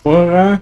Porra!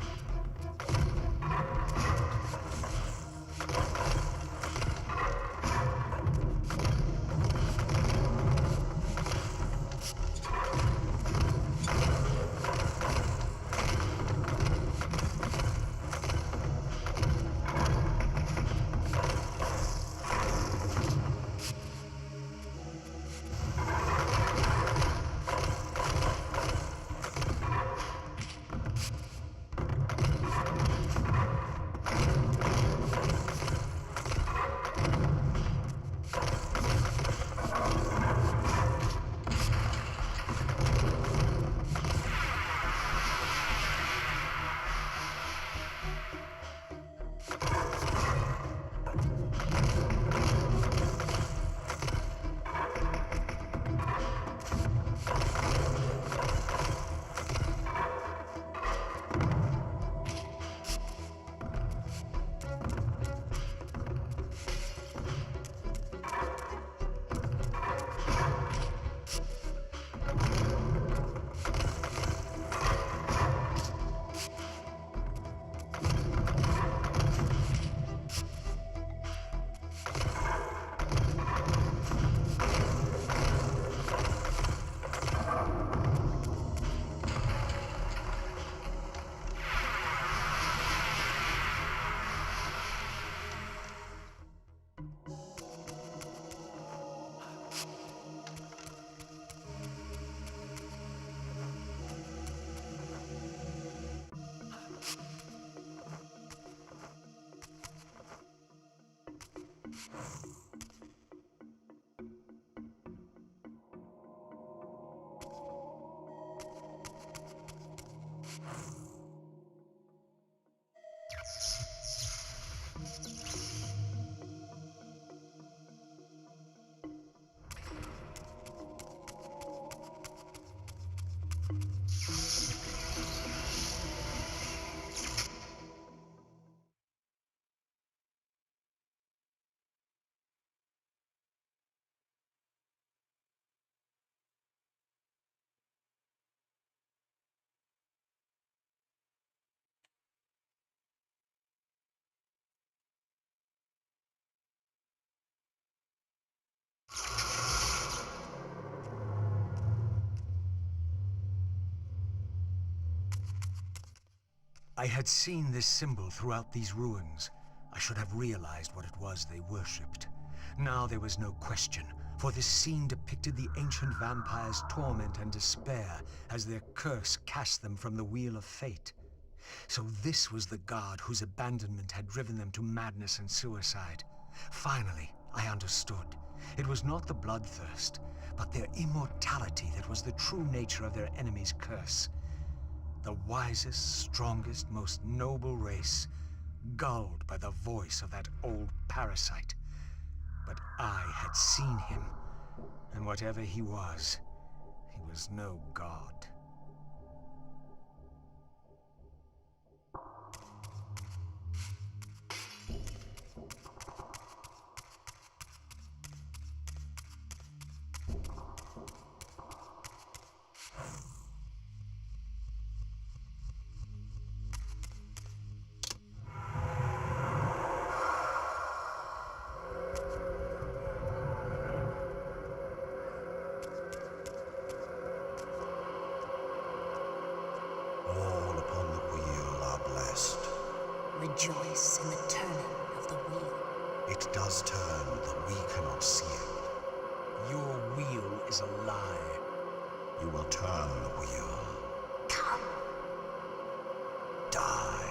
I had seen this symbol throughout these ruins. I should have realized what it was they worshipped. Now there was no question, for this scene depicted the ancient vampires' torment and despair as their curse cast them from the wheel of fate. So this was the god whose abandonment had driven them to madness and suicide. Finally, I understood. It was not the bloodthirst, but their immortality that was the true nature of their enemy's curse. The wisest, strongest, most noble race, gulled by the voice of that old parasite. But I had seen him, and whatever he was no god. Rejoice in the turning of the wheel. It does turn, though we cannot see it. Your wheel is a lie. You will turn the wheel. Come. Die.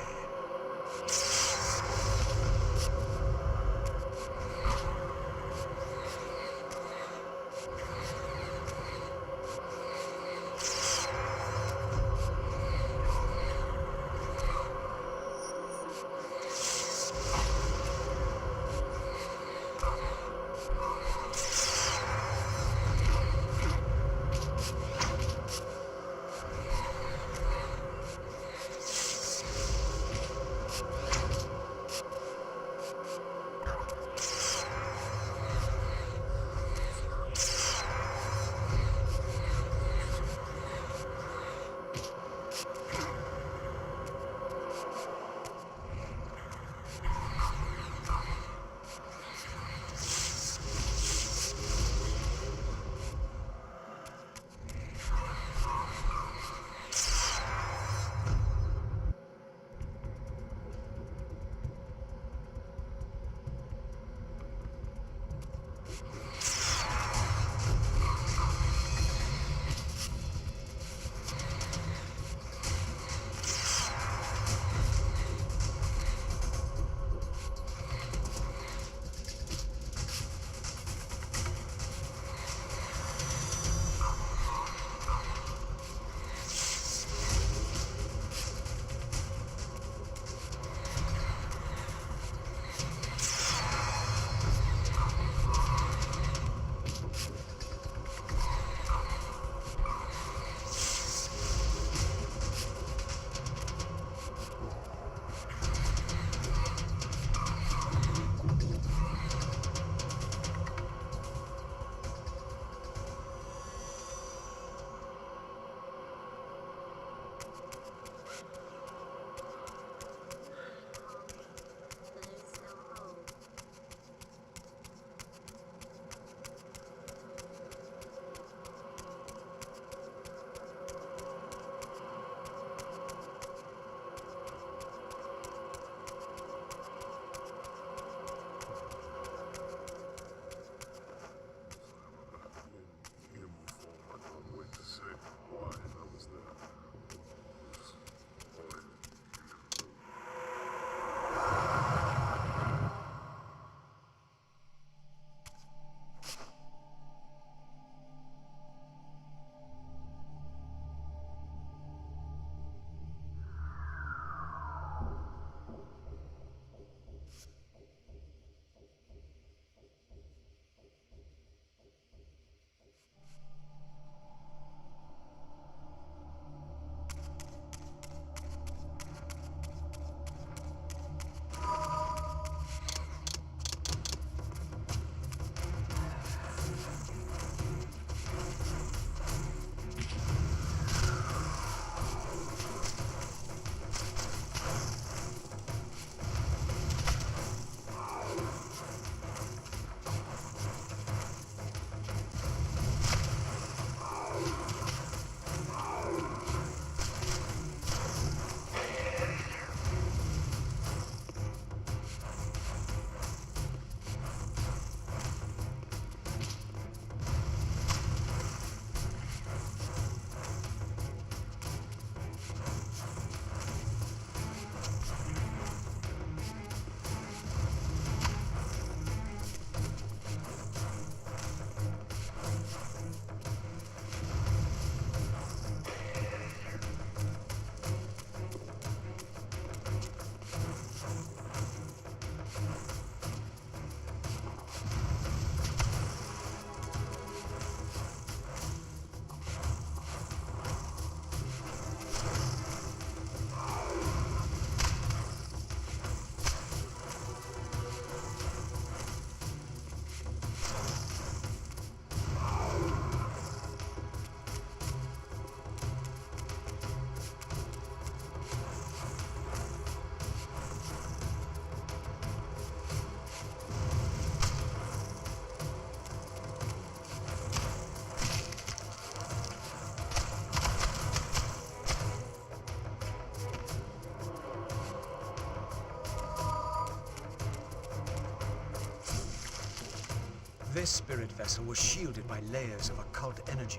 This spirit vessel was shielded by layers of occult energy.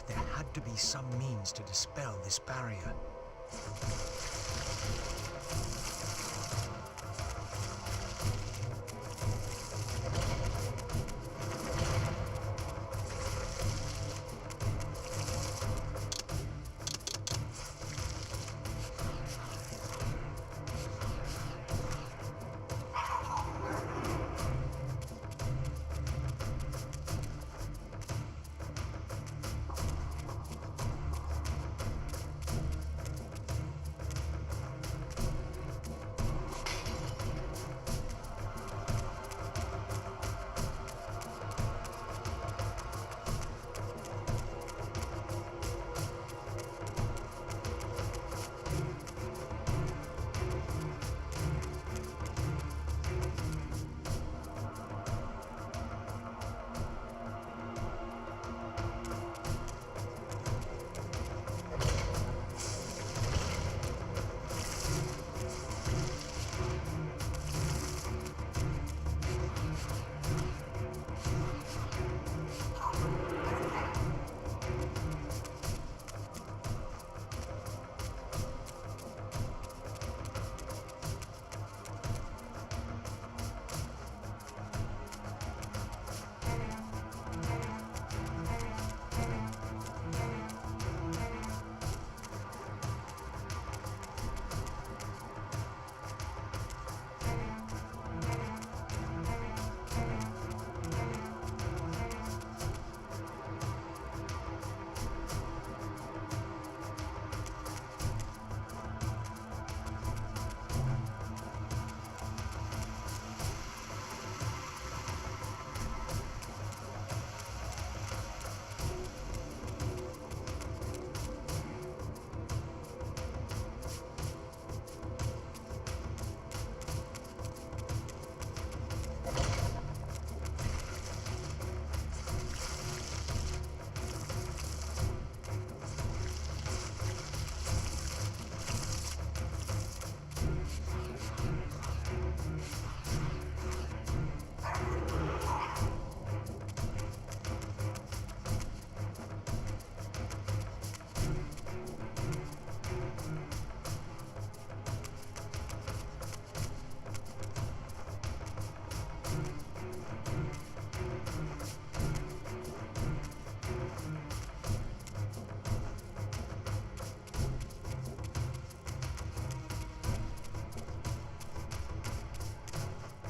There had to be some means to dispel this barrier.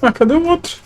Ah, cadê o outro?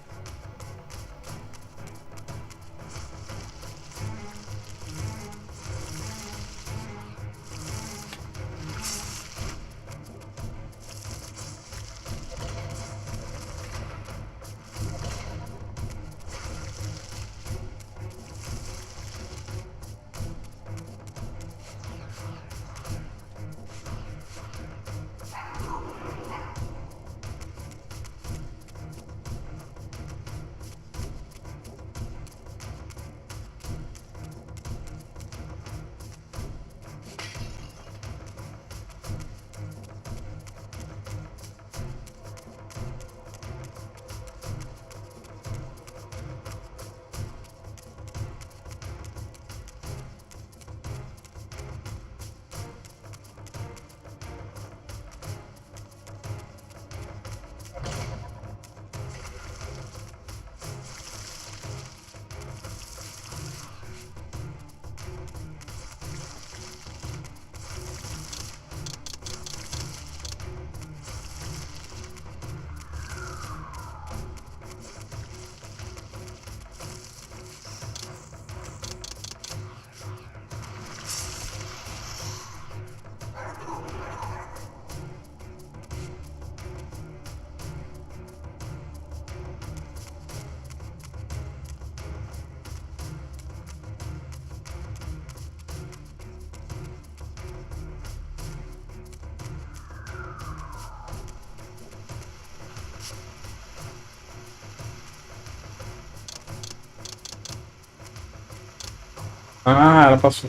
Ah, ela passou.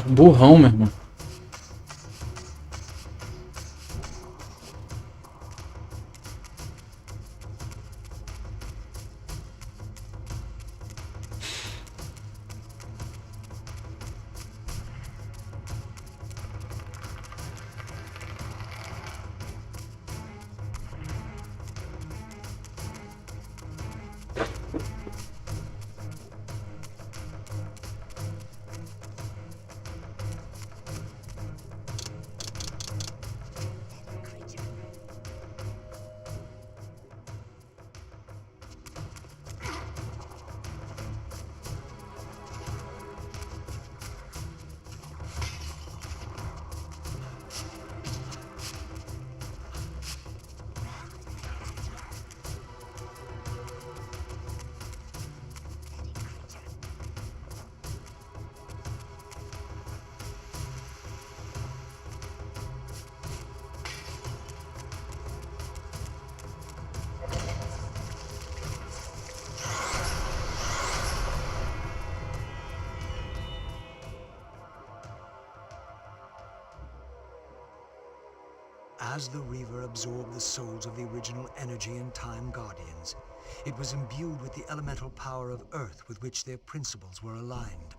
Burrão, meu irmão. As the Reaver absorbed the souls of the original Energy and Time Guardians, it was imbued with the elemental power of Earth with which their principles were aligned.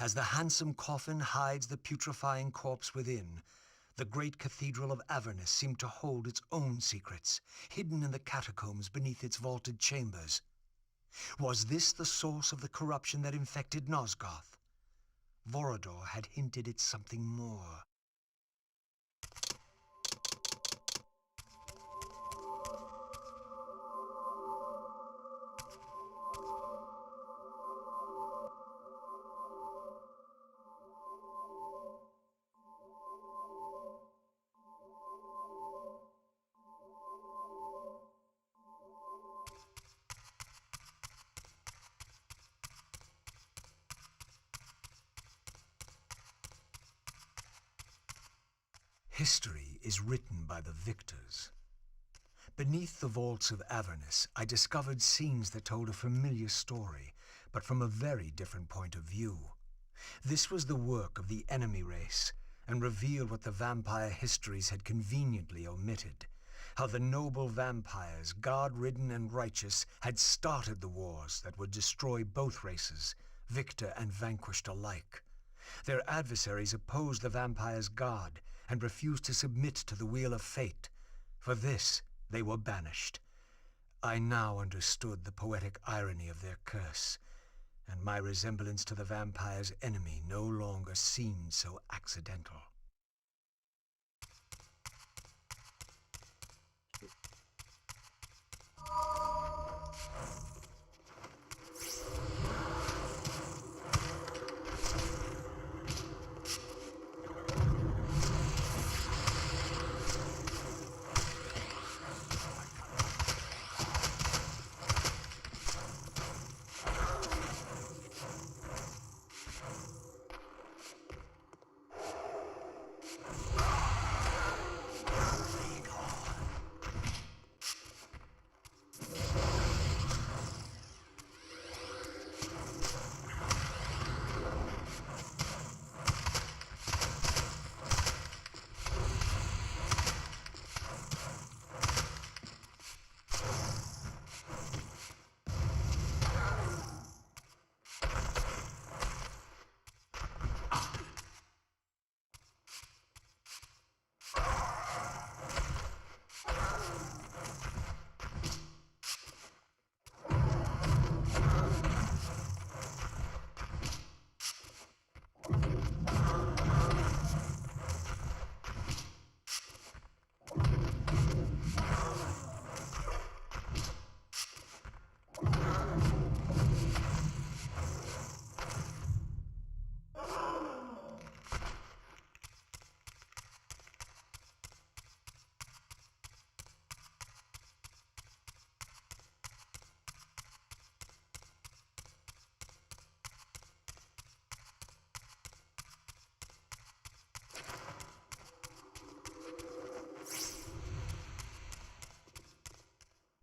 As the handsome coffin hides the putrefying corpse within, the great cathedral of Avernus seemed to hold its own secrets, hidden in the catacombs beneath its vaulted chambers. Was this the source of the corruption that infected Nosgoth? Vorador had hinted at something more. History is written by the victors. Beneath the vaults of Avernus, I discovered scenes that told a familiar story, but from a very different point of view. This was the work of the enemy race, and revealed what the vampire histories had conveniently omitted. How the noble vampires, god-ridden and righteous, had started the wars that would destroy both races, victor and vanquished alike. Their adversaries opposed the vampires' god, and refused to submit to the wheel of fate. For this, they were banished. I now understood the poetic irony of their curse, and my resemblance to the vampire's enemy no longer seemed so accidental.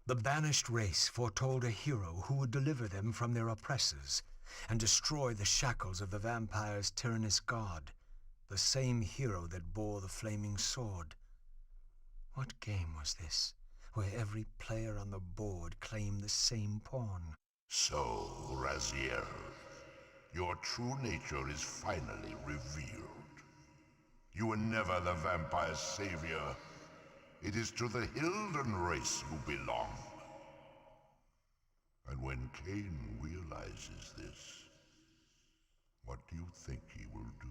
The banished race foretold a hero who would deliver them from their oppressors and destroy the shackles of the vampire's tyrannous god, the same hero that bore the flaming sword. What game was this, where every player on the board claimed the same pawn? So, Raziel, your true nature is finally revealed. You were never the vampire's savior. It is to the Hilden race you belong. And when Kain realizes this, what do you think he will do?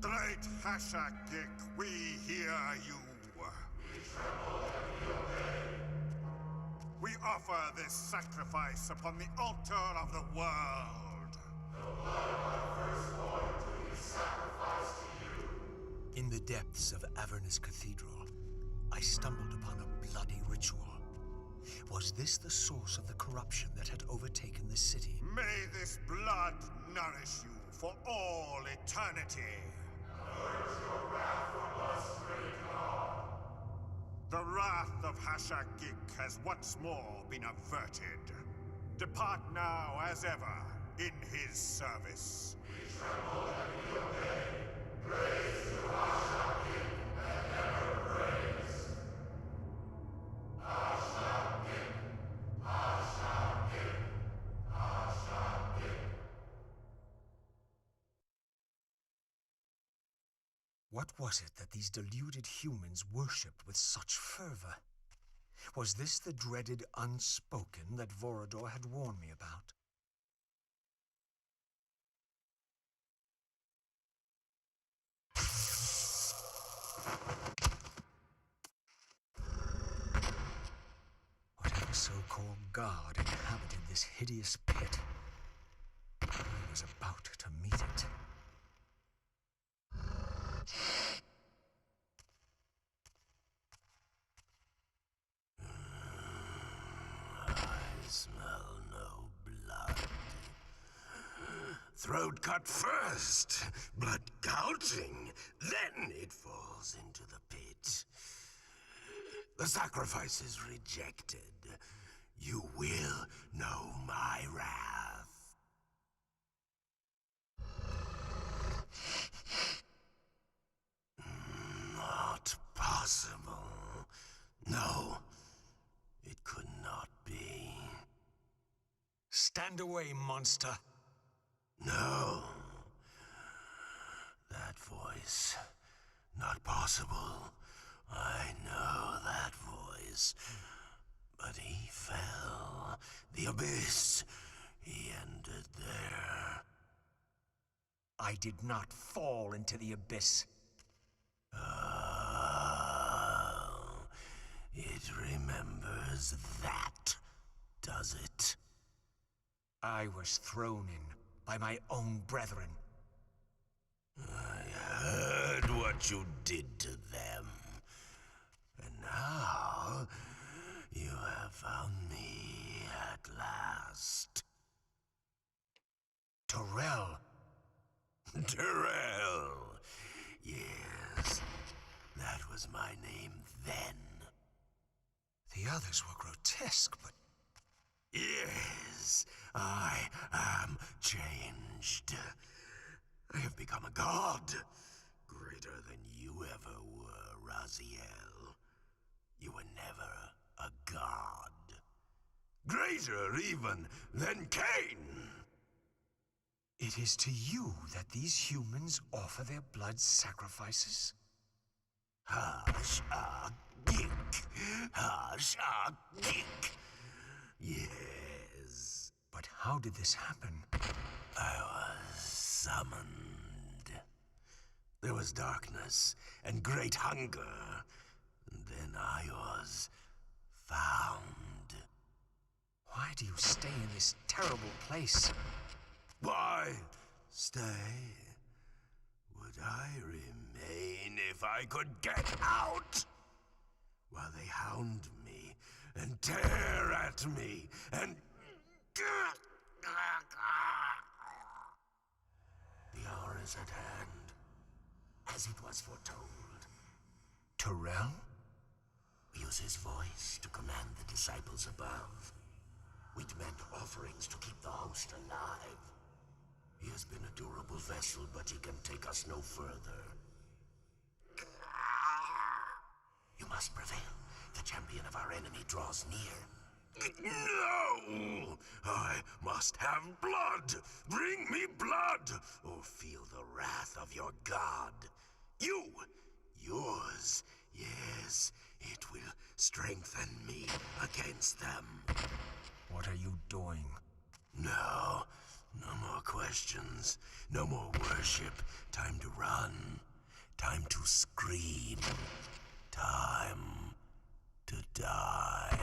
Great Hashagik, we hear you. We offer this sacrifice upon the altar of the world. In the depths of Avernus Cathedral, I stumbled upon a bloody ritual. Was this the source of the corruption that had overtaken the city? May this blood nourish you for all eternity. The wrath of Hashagik has once more been averted. Depart now as ever in his service. What was it that these deluded humans worshipped with such fervor? Was this the dreaded unspoken that Vorador had warned me about? Whatever so-called god inhabited this hideous pit, I was about to meet it. I smell no blood. Throat cut first, blood gouging, then it falls into the pit. The sacrifice is rejected. You will know my wrath. Not possible. No, it could not be. Stand away, monster! No. That voice. Not possible. I know that voice. But he fell. The abyss. He ended there. I did not fall into the abyss. Oh, it remembers that, does it? I was thrown in by my own brethren. I heard what you did to them. And now, you have found me at last. Torel! Terrell! Yes, that was my name then. The others were grotesque, but Yes, I am changed. I have become a god. Greater than you ever were, Raziel. You were never a god. Greater even than Kain. it is to you that these humans offer their blood sacrifices? Hashagik. Hashagik. Yes. But how did this happen? I was summoned. There was darkness and great hunger. And then I was found. Why do you stay in this terrible place? Why stay? Would I remain if I could get out? While they hound me and tear at me and... The hour is at hand, as it was foretold. Torel? Use his voice to command the disciples above. We demand offerings to keep the host alive. He has been a durable vessel, but he can take us no further. You must prevail. The champion of our enemy draws near. No! I must have blood! Bring me blood! Or feel the wrath of your god. Yours. Yes, it will strengthen me against them. What are you doing? No more questions. No more worship. Time to run. Time to scream. Time to die.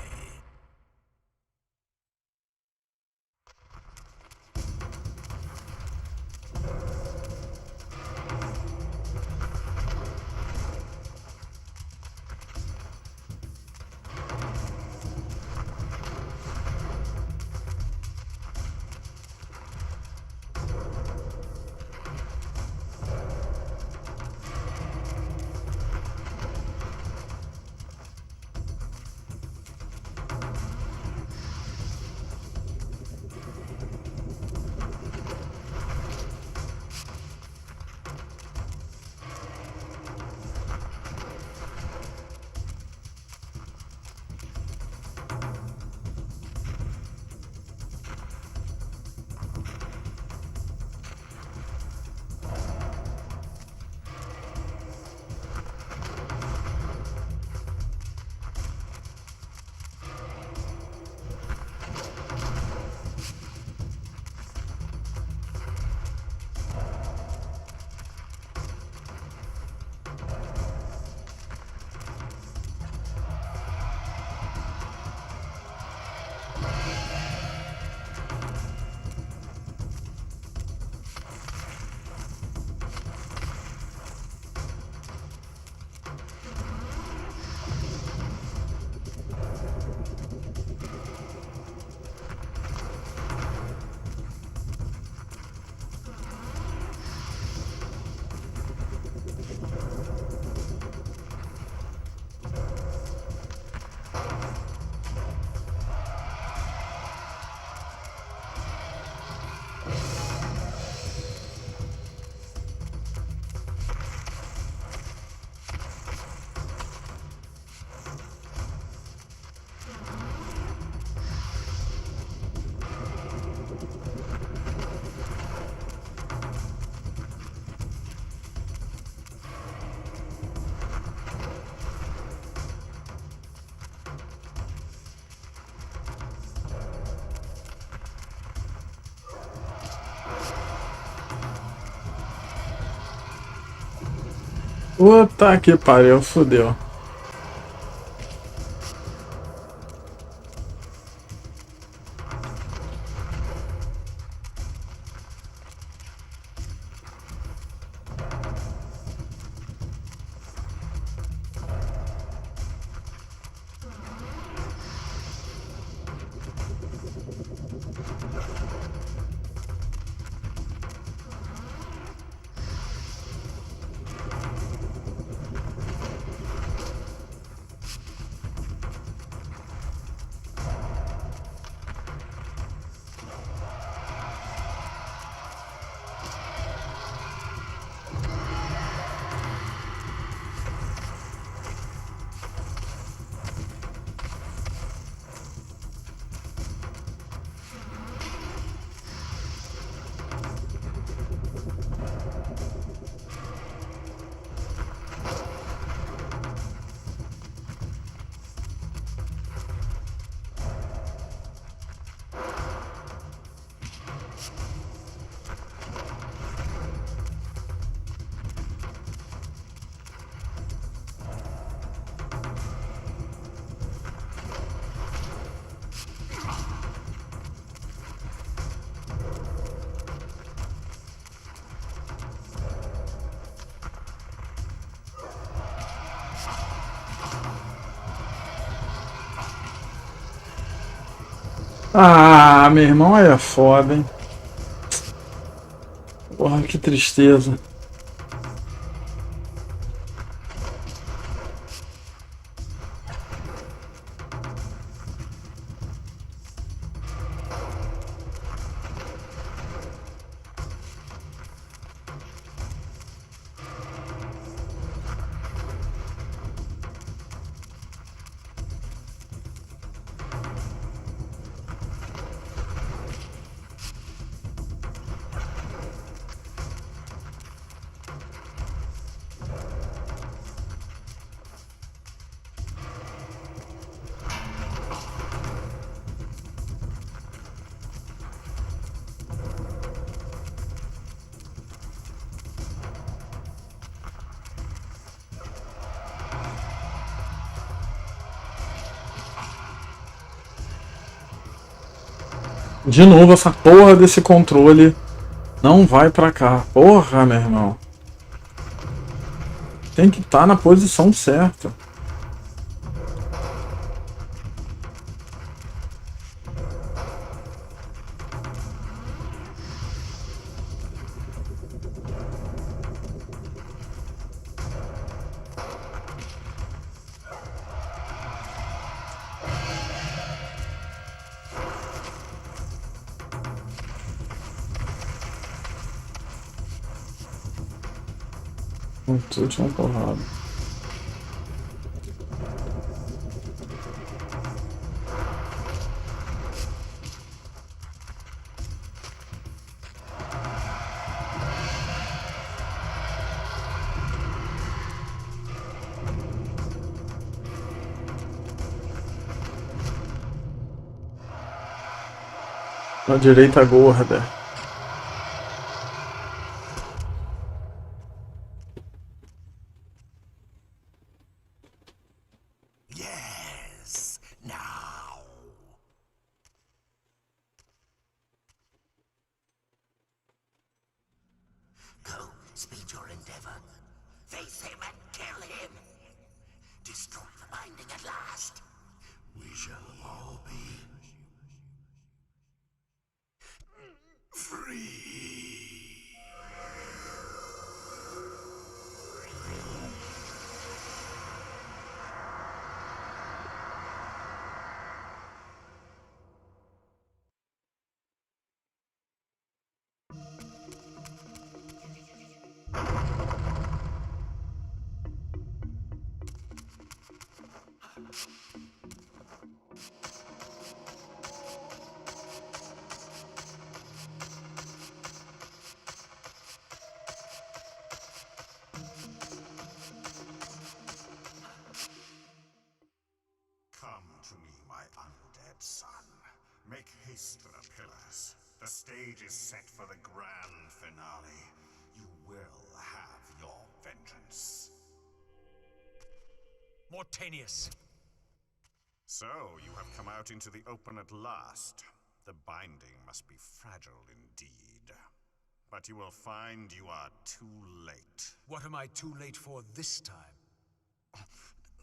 Puta que pariu, fodeu. Ah, meu irmão, aí é foda, hein? Porra, que tristeza. De novo, essa porra desse controle não vai pra cá. Porra, meu irmão. Tem que estar na posição certa. Última porrada. Na direita gorda. Yes, now. Go, speed your endeavor. Face him and kill him. Destroy the binding at last. We shall all be free. Come to me, my undead son. Make haste to the pillars. The stage is set for the grand finale. You will have your vengeance. Mortanius! So, you have come out into the open at last. The binding must be fragile indeed. But you will find you are too late. What am I too late for this time?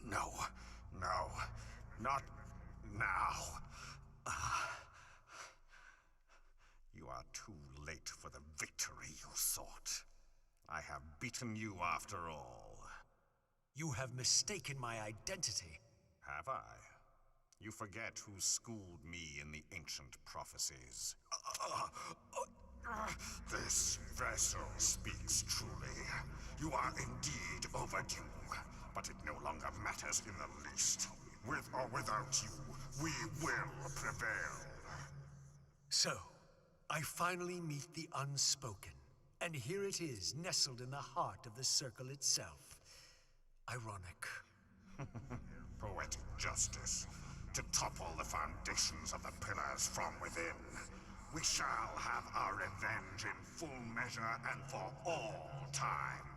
No, no, not now. You are too late for the victory you sought. I have beaten you after all. You have mistaken my identity. Have I? You forget who schooled me in the ancient prophecies. This vessel speaks truly. You are indeed overdue, but it no longer matters in the least. With or without you, we will prevail. So, I finally meet the unspoken. And here it is, nestled in the heart of the circle itself. Ironic. Poetic justice. To topple the foundations of the pillars from within. We shall have our revenge in full measure and for all time.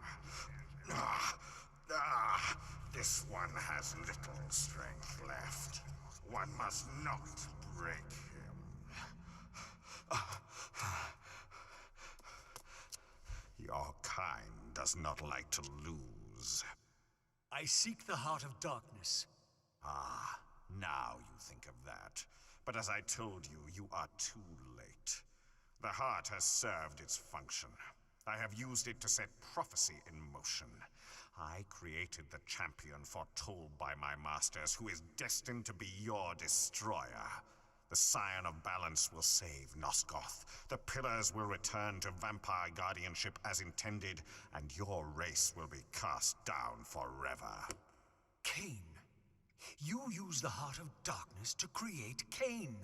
This one has little strength left. One must not break him. Your kind does not like to lose. I seek the heart of darkness. Ah, now you think of that. But as I told you, you are too late. The heart has served its function. I have used it to set prophecy in motion. I created the champion foretold by my masters, who is destined to be your destroyer. The Scion of Balance will save Nosgoth. The Pillars will return to vampire guardianship as intended, and your race will be cast down forever. Kain. You use the heart of darkness to create Kain.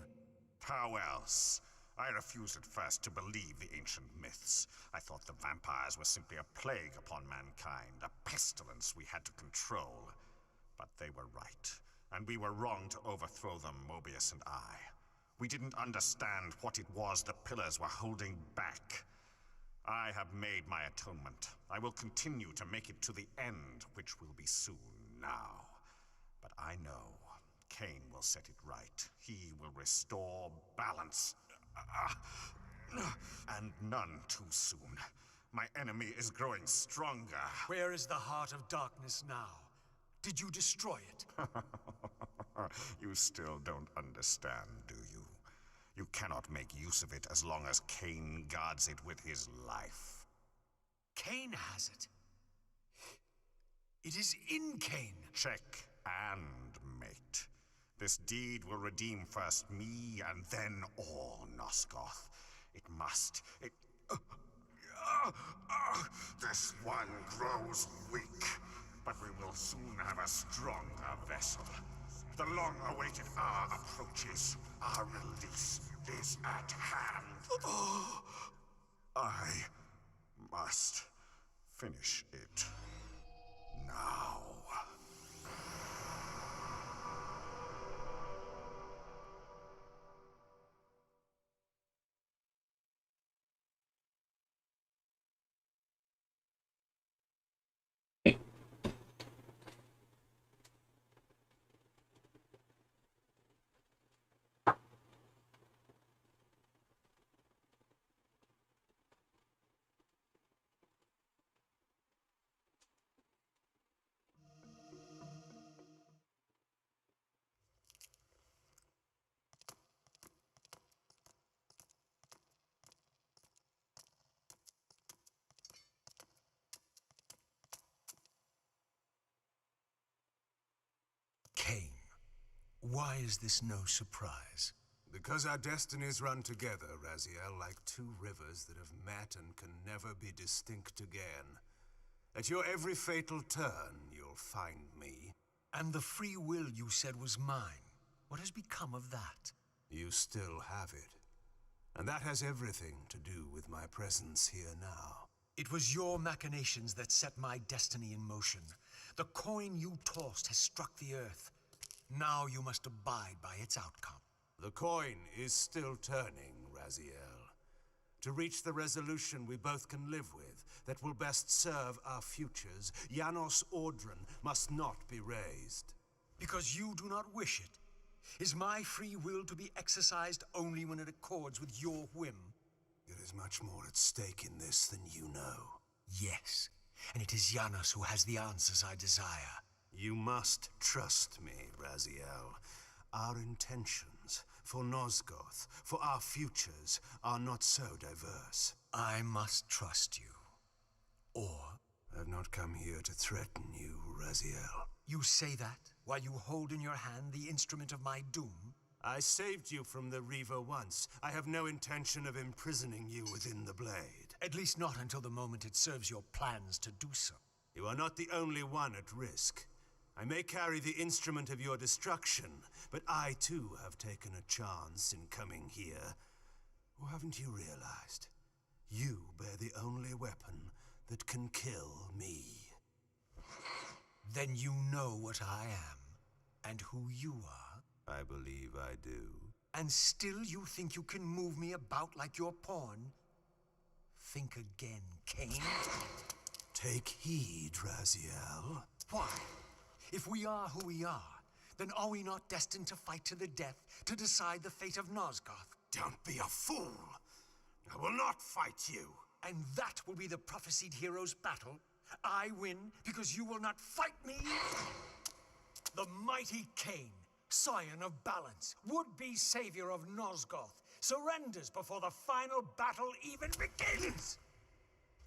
How else? I refused at first to believe the ancient myths. I thought the vampires were simply a plague upon mankind, a pestilence we had to control. But they were right, and we were wrong to overthrow them, Mobius and I. We didn't understand what it was the Pillars were holding back. I have made my atonement. I will continue to make it to the end, which will be soon now. But I know Kain will set it right. He will restore balance. And none too soon. My enemy is growing stronger. Where is the heart of darkness now? Did you destroy it? You still don't understand, do you? You cannot make use of it as long as Kain guards it with his life. Kain has it. It is in Kain. Check and mate. This deed will redeem first me and then all Nosgoth. It must. This one grows weak, but we will soon have a stronger vessel. The long-awaited hour approaches. Our release is at hand. I must finish it now. Kain. Why is this no surprise? Because our destinies run together, Raziel, like two rivers that have met and can never be distinct again. At your every fatal turn, you'll find me. And the free will you said was mine. What has become of that? You still have it. And that has everything to do with my presence here now. It was your machinations that set my destiny in motion. The coin you tossed has struck the earth. Now you must abide by its outcome. The coin is still turning, Raziel. To reach the resolution we both can live with, that will best serve our futures, Janos Ordran must not be raised. Because you do not wish it? Is my free will to be exercised only when it accords with your whim? There is much more at stake in this than you know. Yes, and it is Janos who has the answers I desire. You must trust me, Raziel. Our intentions, for Nosgoth, for our futures, are not so diverse. I must trust you. Or... I've not come here to threaten you, Raziel. You say that while you hold in your hand the instrument of my doom? I saved you from the Reaver once. I have no intention of imprisoning you within the blade. At least not until the moment it serves your plans to do so. You are not the only one at risk. I may carry the instrument of your destruction, but I too have taken a chance in coming here. Or haven't you realized? You bear the only weapon that can kill me. Then you know what I am, and who you are. I believe I do. And still you think you can move me about like your pawn? Think again, Kain. Take heed, Raziel. Why? If we are who we are, then are we not destined to fight to the death to decide the fate of Nosgoth? Don't be a fool! I will not fight you! And that will be the prophesied hero's battle? I win because you will not fight me? The mighty Kain, scion of balance, would-be savior of Nosgoth, surrenders before the final battle even begins!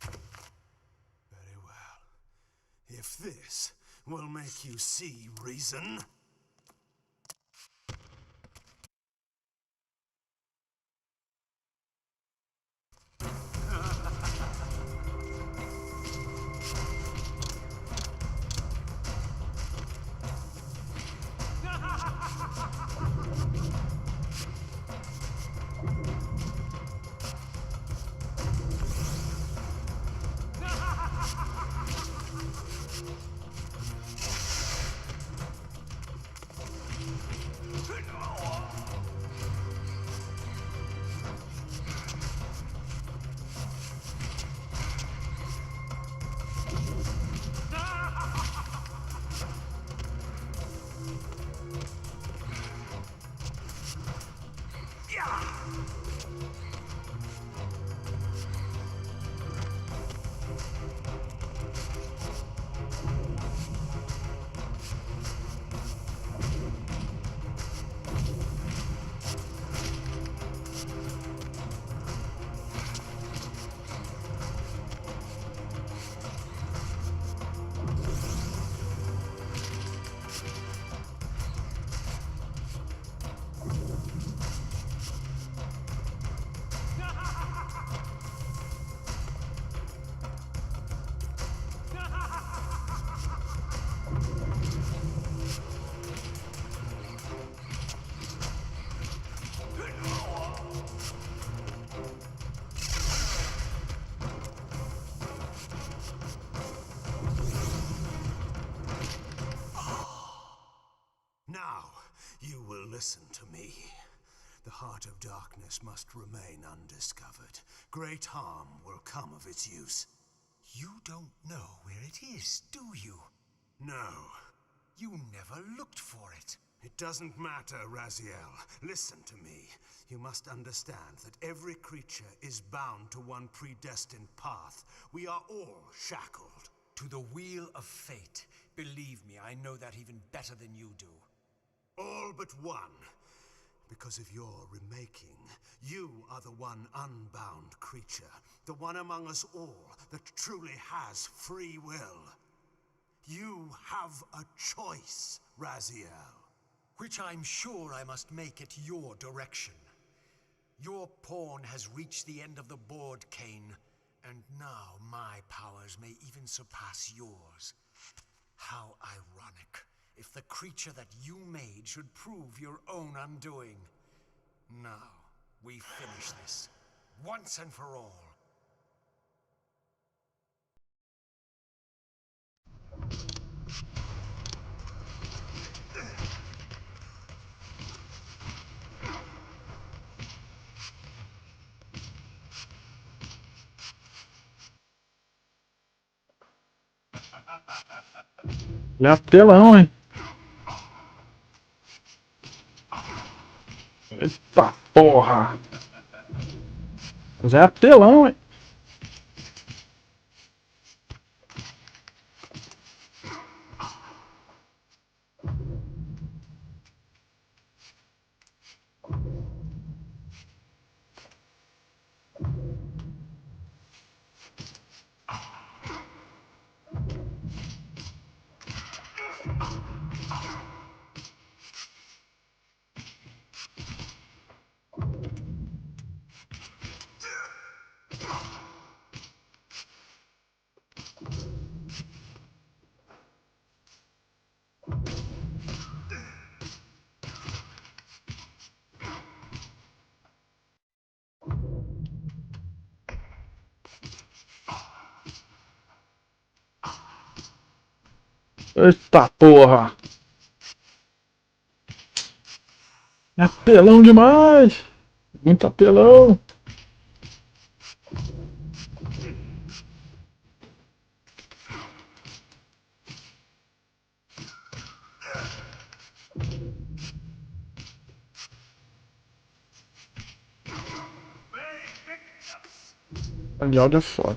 Very well. If this will make you see reason... Now, you will listen to me. The heart of darkness must remain undiscovered. Great harm will come of its use. You don't know where it is, do you? No. You never looked for it. It doesn't matter, Raziel. Listen to me. You must understand that every creature is bound to one predestined path. We are all shackled. To the wheel of fate. Believe me, I know that even better than you do. All but one. Because of your remaking, you are the one unbound creature. The one among us all that truly has free will. You have a choice, Raziel. Which I'm sure I must make at your direction. Your pawn has reached the end of the board, Kain, and now my powers may even surpass yours. How ironic if the creature that you made should prove your own undoing. Now, we finish this, once and for all. Ele é apelão, hein? Eita porra! Mas é apelão, hein? Eita porra! É apelão demais! Muito apelão! Ali áudio é foda.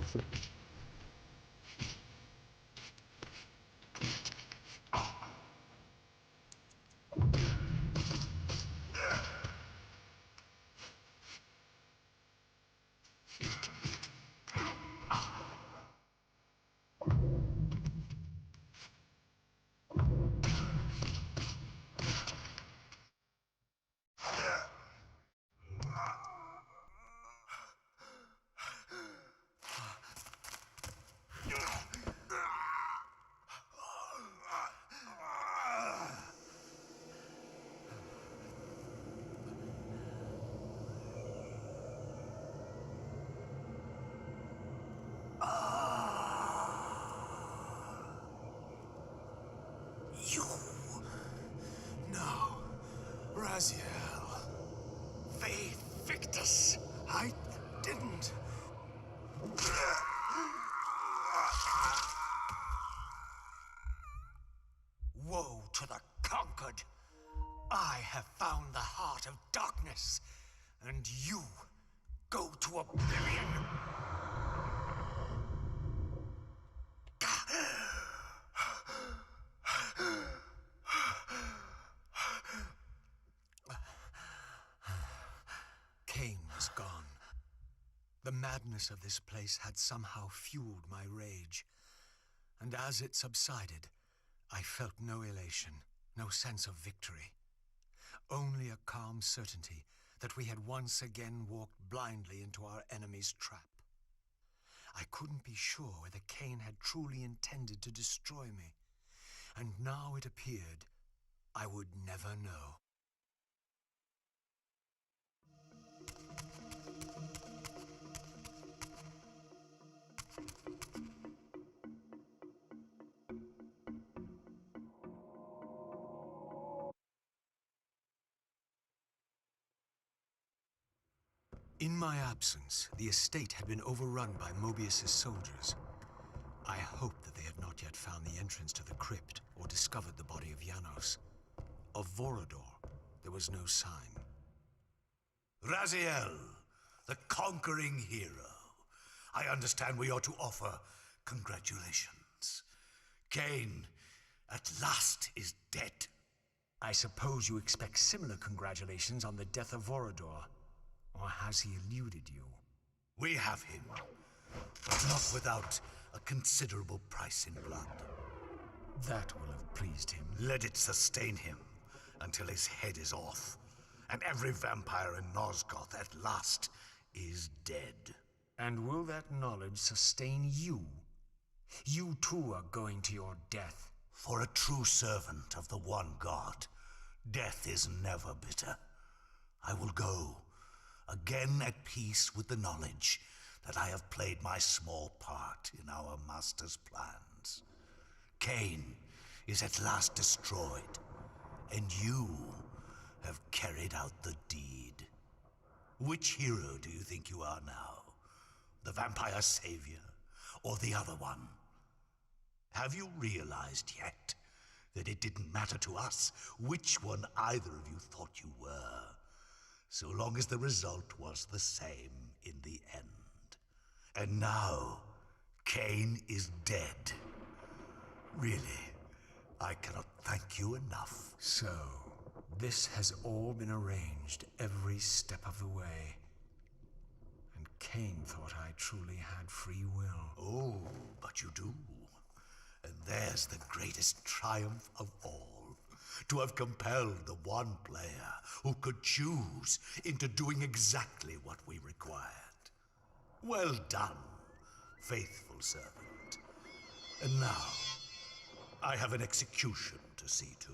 You... No. Raziel. Faith Victus. I didn't... Woe to the conquered. I have found the heart of darkness, and you go to oblivion. Kain was gone. The madness of this place had somehow fueled my rage, and as it subsided, I felt no elation, no sense of victory. Only a calm certainty that we had once again walked blindly into our enemy's trap. I couldn't be sure whether Kain had truly intended to destroy me, and now it appeared I would never know. In my absence, the estate had been overrun by Mobius's soldiers. I hoped that they had not yet found the entrance to the crypt or discovered the body of Janos. Of Vorador, there was no sign. Raziel, the conquering hero. I understand we ought to offer congratulations. Kain, at last, is dead. I suppose you expect similar congratulations on the death of Vorador. Or has he eluded you? We have him, but not without a considerable price in blood. That will have pleased him. Let it sustain him until his head is off, and every vampire in Nosgoth at last is dead. And will that knowledge sustain you? You too are going to your death. For a true servant of the one God, death is never bitter. I will go, again at peace with the knowledge that I have played my small part in our master's plans. Kain is at last destroyed, and you have carried out the deed. Which hero do you think you are now? The vampire savior, or the other one? Have you realized yet that it didn't matter to us which one either of you thought you were, so long as the result was the same in the end. And now, Kain is dead. Really, I cannot thank you enough. So, this has all been arranged every step of the way. And Kain thought I truly had free will. Oh, but you do. And there's the greatest triumph of all. To have compelled the one player who could choose into doing exactly what we required. Well done, faithful servant. And now, I have an execution to see to.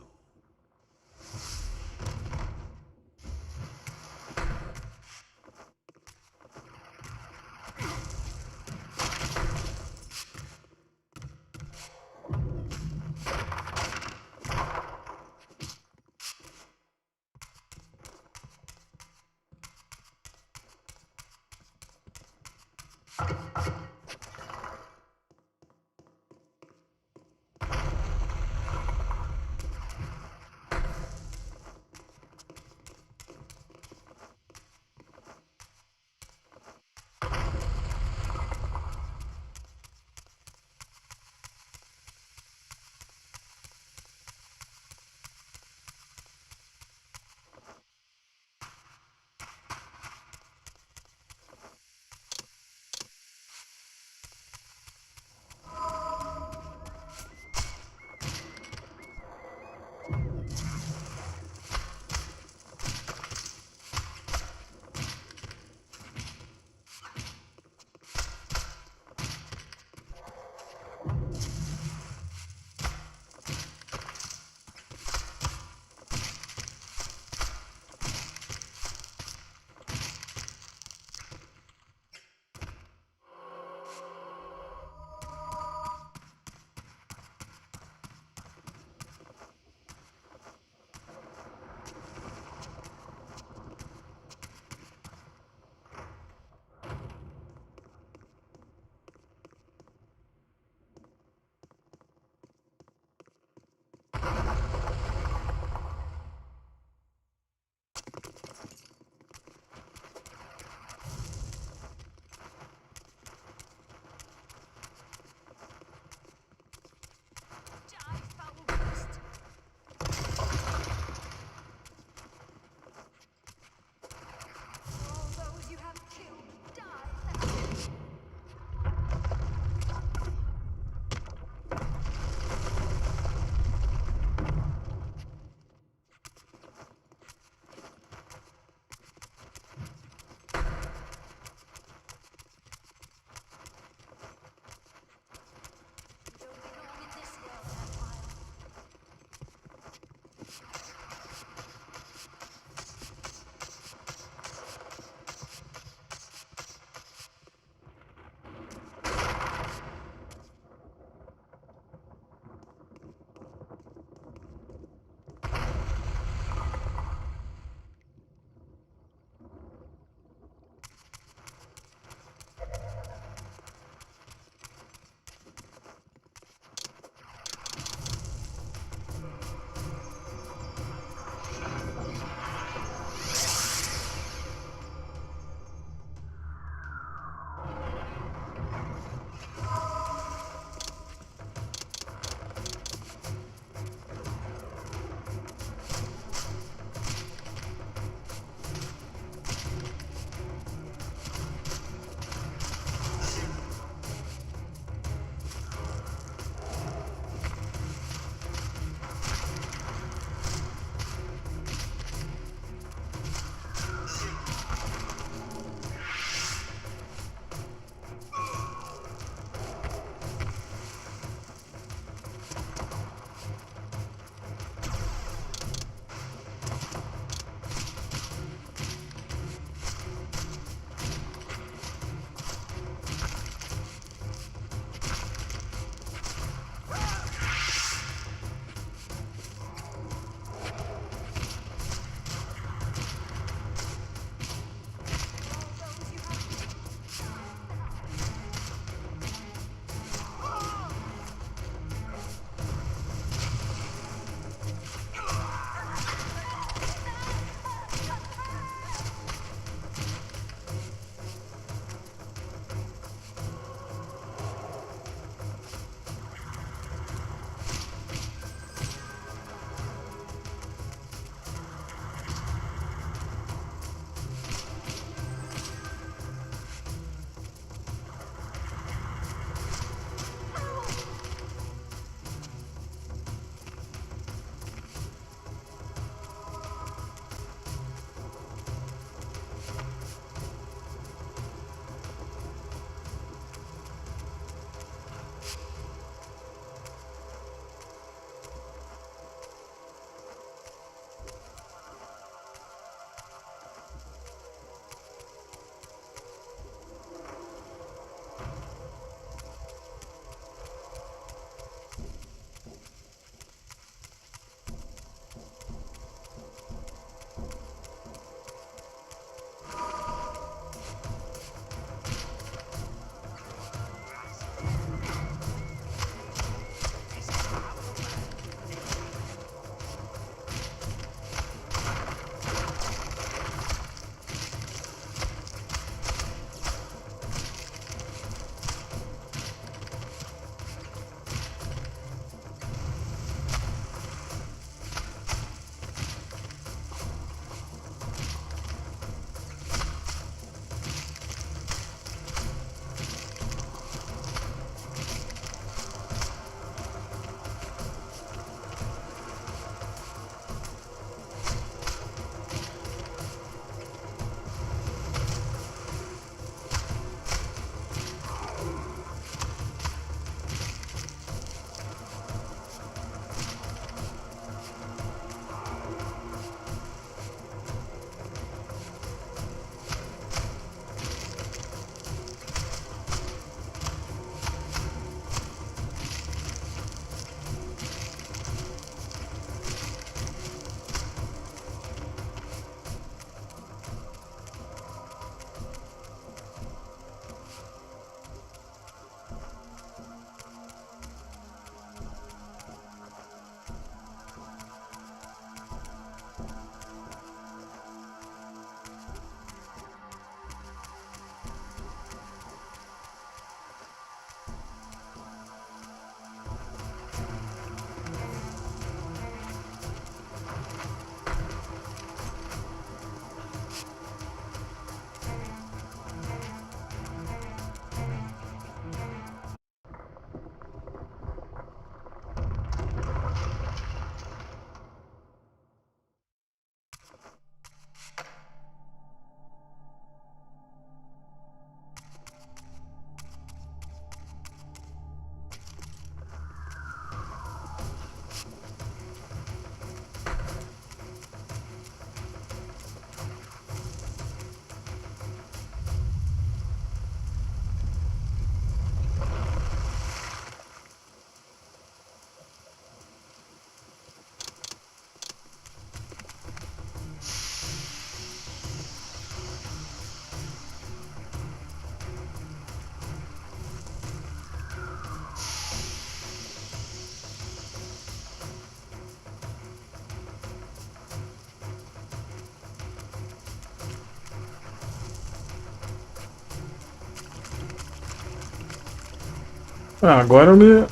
Ah, agora ele...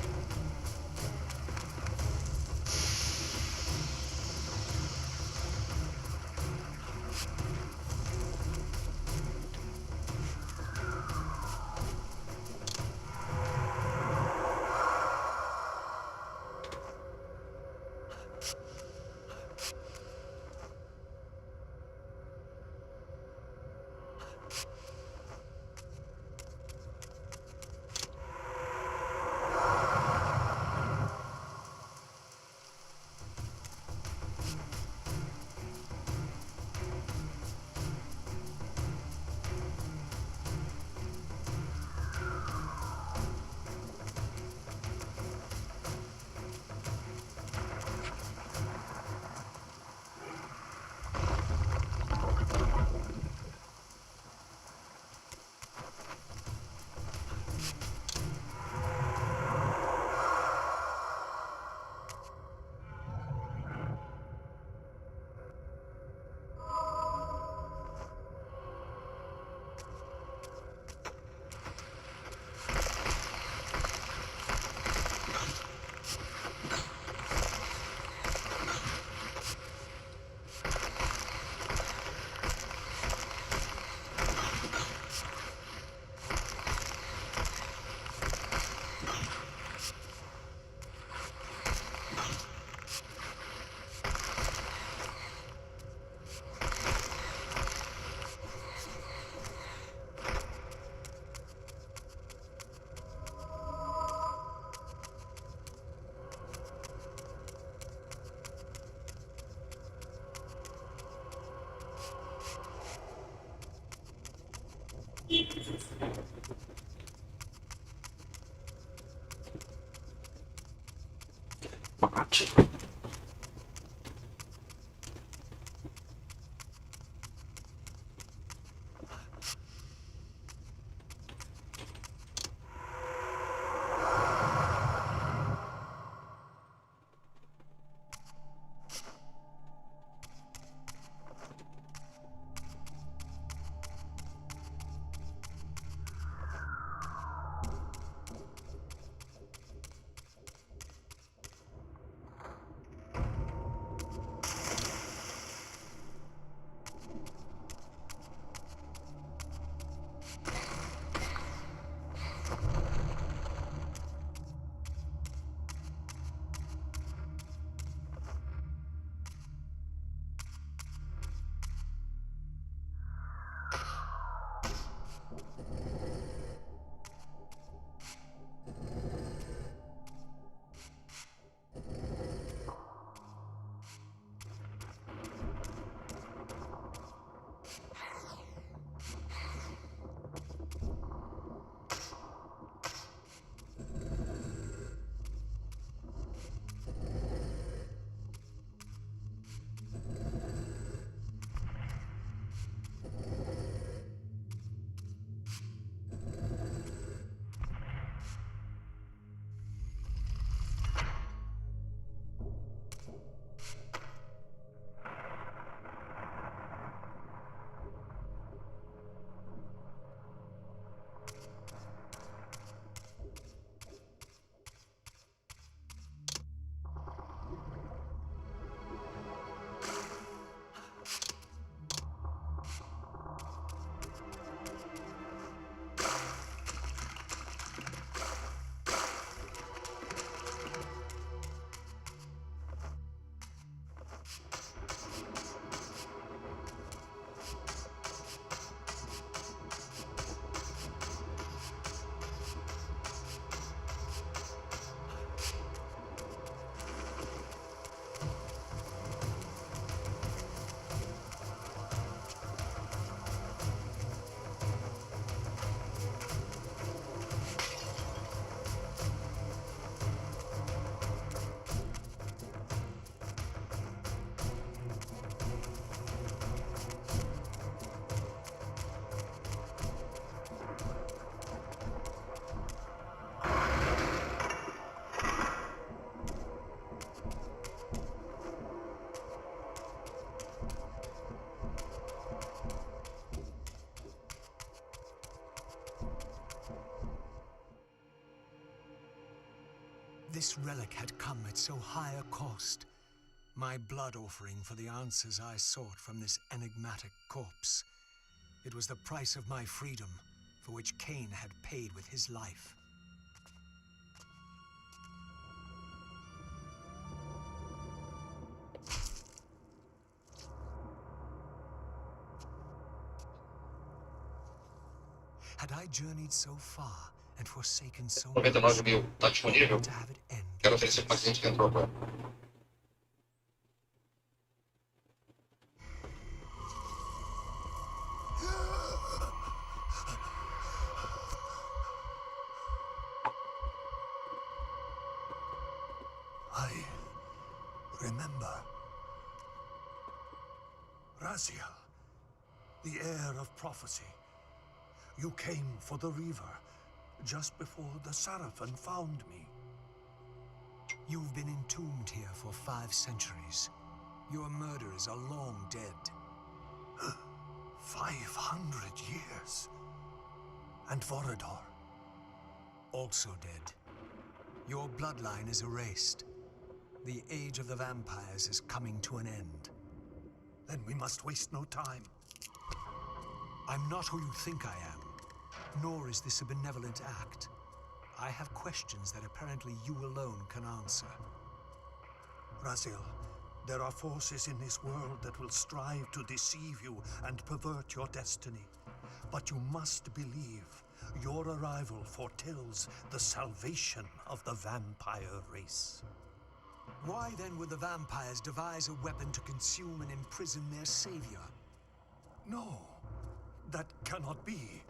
This relic had come at so high a cost. My blood offering for the answers I sought from this enigmatic corpse. It was the price of my freedom, for which Kain had paid with his life. Had I journeyed so far and forsaken so much 99.000 tá disponível. to have it end? Quero oferecer para cliente que entrou agora. I remember. Raziel, the heir of prophecy. You came for the Reaver just before the Seraphim found me. You've been entombed here for 5 centuries. Your murderers are long dead. 500 years. And Vorador? Also dead. Your bloodline is erased. The age of the vampires is coming to an end. Then we must waste no time. I'm not who you think I am, nor is this a benevolent act. I have questions that apparently you alone can answer. Raziel, there are forces in this world that will strive to deceive you and pervert your destiny. But you must believe your arrival foretells the salvation of the vampire race. Why then would the vampires devise a weapon to consume and imprison their savior? No, that cannot be.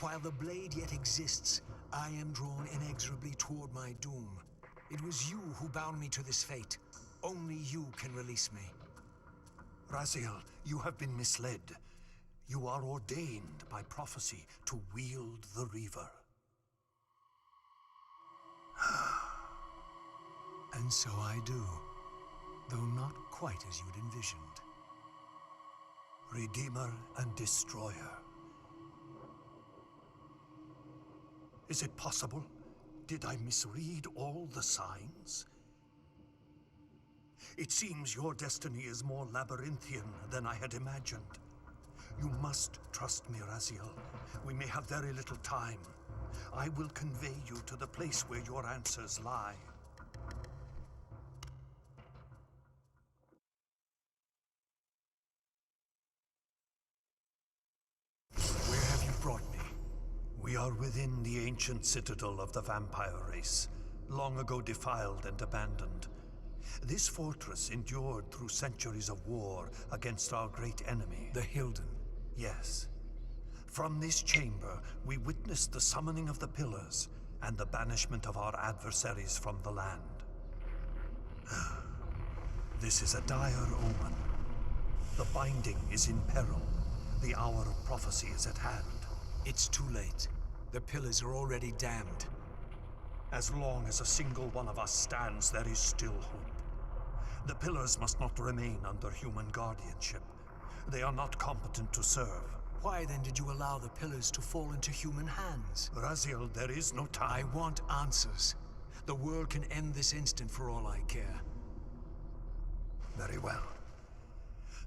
While the blade yet exists, I am drawn inexorably toward my doom. It was you who bound me to this fate. Only you can release me. Raziel, you have been misled. You are ordained by prophecy to wield the Reaver. And so I do, though not quite as you'd envisioned. Redeemer and Destroyer. Is it possible? Did I misread all the signs? It seems your destiny is more labyrinthian than I had imagined. You must trust me, Raziel. We may have very little time. I will convey you to the place where your answers lie. Where have you brought me? We are within the ancient citadel of the vampire race, long ago defiled and abandoned. This fortress endured through centuries of war against our great enemy. The Hilden. Yes. From this chamber, we witnessed the summoning of the Pillars and the banishment of our adversaries from the land. This is a dire omen. The binding is in peril. The hour of prophecy is at hand. It's too late. The Pillars are already damned. As long as a single one of us stands, there is still hope. The Pillars must not remain under human guardianship. They are not competent to serve. Why then did you allow the Pillars to fall into human hands? Raziel, there is no time. I want answers. The world can end this instant for all I care. Very well.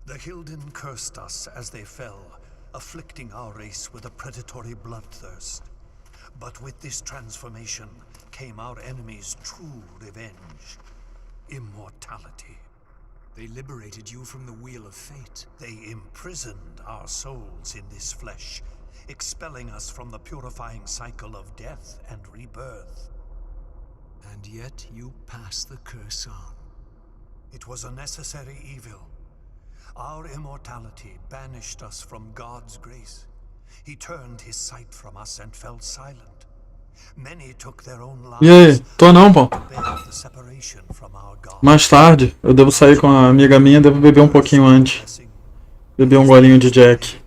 The Hilden cursed us as they fell, afflicting our race with a predatory bloodthirst. But with this transformation came our enemy's true revenge. Immortality. They liberated you from the Wheel of Fate. They imprisoned our souls in this flesh, expelling us from the purifying cycle of death and rebirth. And yet you pass the curse on. It was a necessary evil. Our immortality banished us from God's grace. He turned his sight from us and fell silent. Many took their own E aí? lives. Tô não, pô. The separation from our God. Mais tarde. Eu devo sair com a amiga minha, devo beber um pouquinho antes. Beber um golinho de Jack.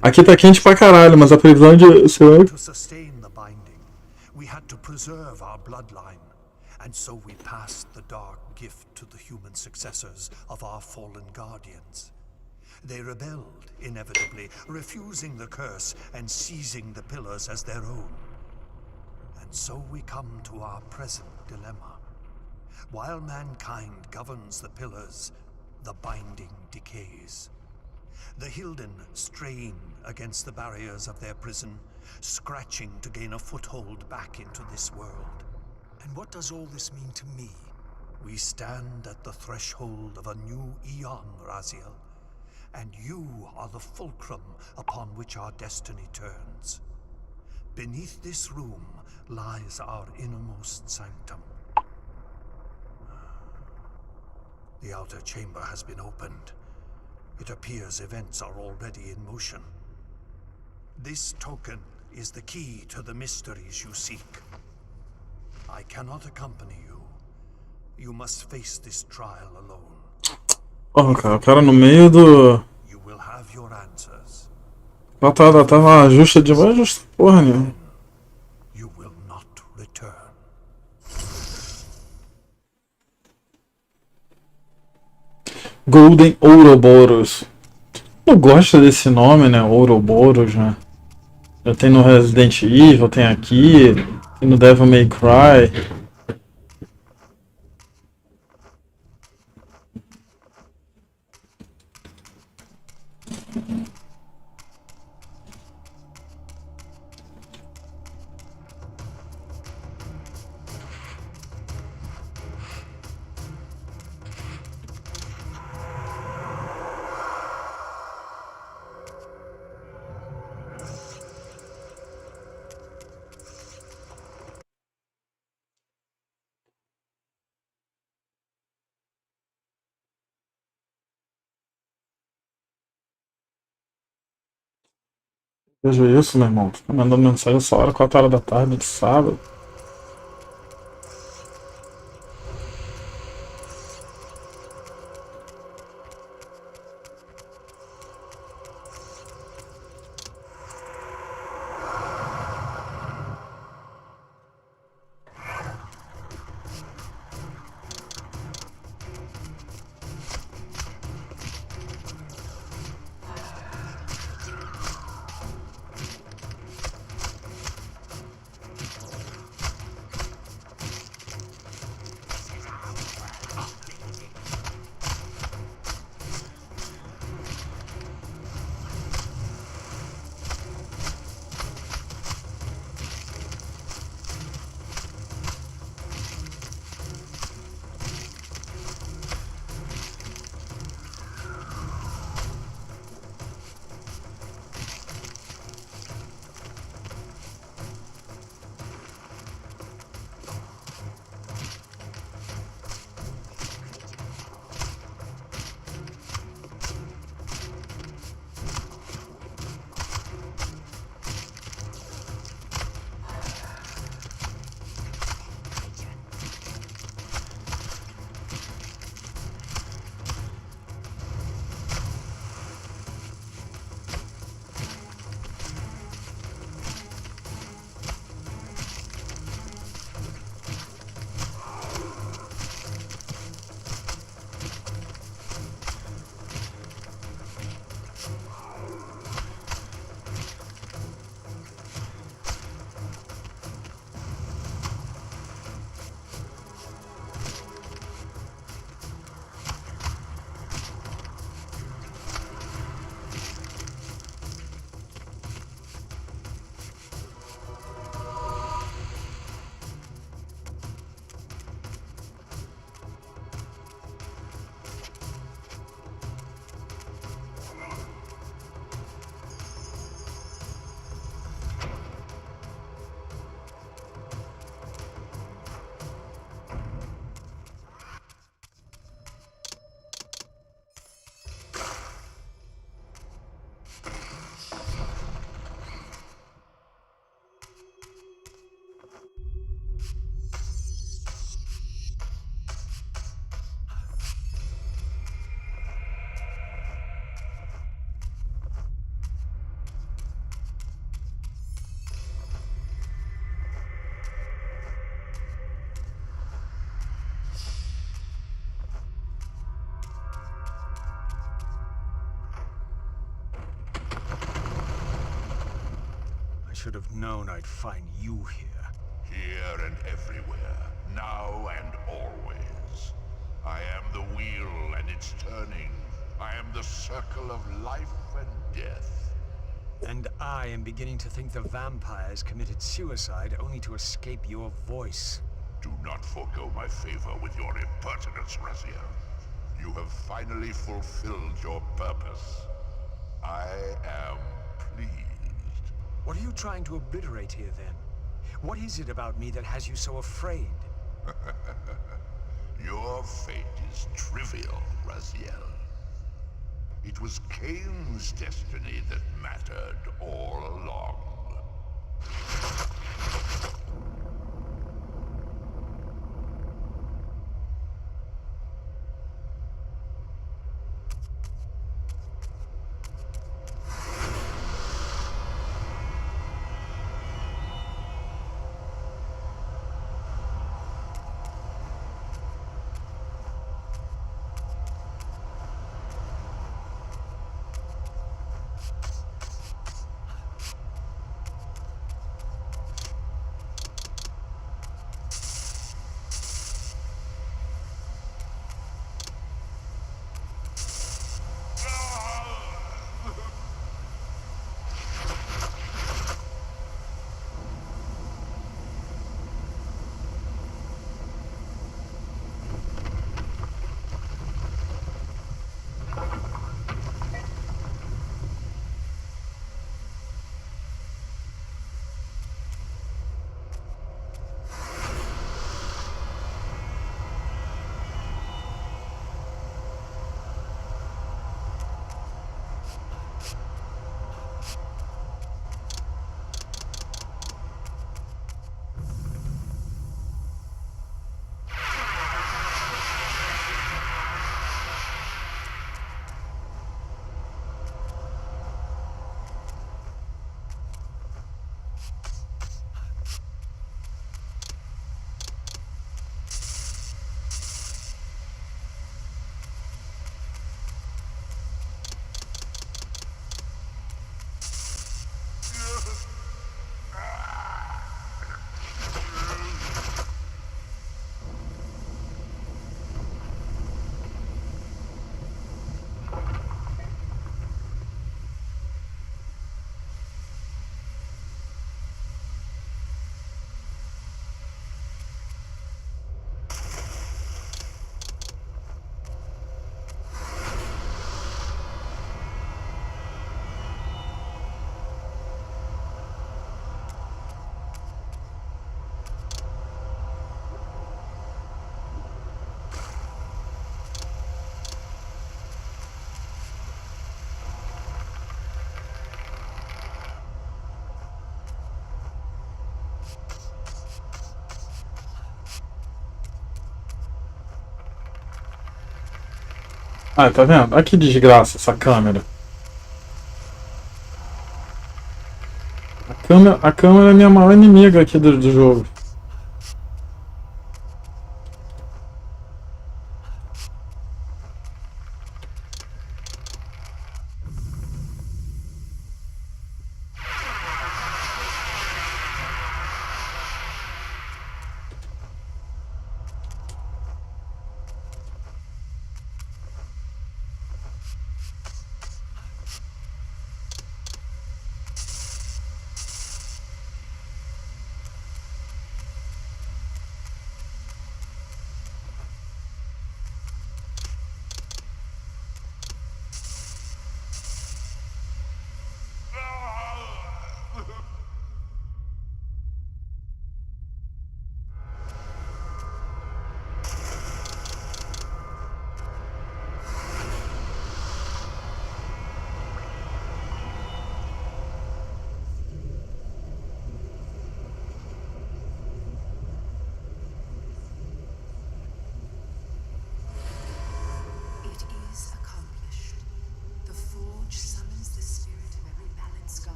Aqui tá quente pra caralho, mas a previsão de... To sustain the binding, we had to preserve our bloodline, and so we passed the dark gift to the human successors of our fallen guardians. They rebelled, inevitably, refusing the curse and seizing the Pillars as their own. And So we come to our present dilemma. While mankind governs the pillars, the binding decays. The Hilden strain against the barriers of their prison, scratching to gain a foothold back into this world. And what does all this mean to me? We stand at the threshold of a new eon, Raziel, and you are the fulcrum upon which our destiny turns. Beneath this room lies our innermost sanctum. The outer chamber has been opened. It appears events are already in motion. This token is the key to the mysteries you seek. I cannot accompany you. You must face this trial alone. Porra, cara, o cara no meio do. You will have your answers. Tava justa demais, justa porra nenhuma. You will not return. Golden Ouroboros. Eu gosto desse nome, né? Ouroboros, né? Já tem no Resident Evil, tem aqui, tem no Devil May Cry. Vejo isso, meu irmão. Fica mandando mensagem essa hora, 4 horas da tarde de sábado. I should have known I'd find you here. here and everywhere, now and always. I am the wheel and its turning. I am the circle of life and death. And I am beginning to think the vampires committed suicide only to escape your voice. Do not forego my favor with your impertinence, Raziel. You have finally fulfilled your purpose. I am pleased. What are you trying to obliterate here, then? What is it about me that has you so afraid? Your fate is trivial, Raziel. It was Kain's destiny that mattered all along. Ah, tá vendo? Olha que desgraça essa câmera. A câmera é a minha maior inimiga aqui do jogo.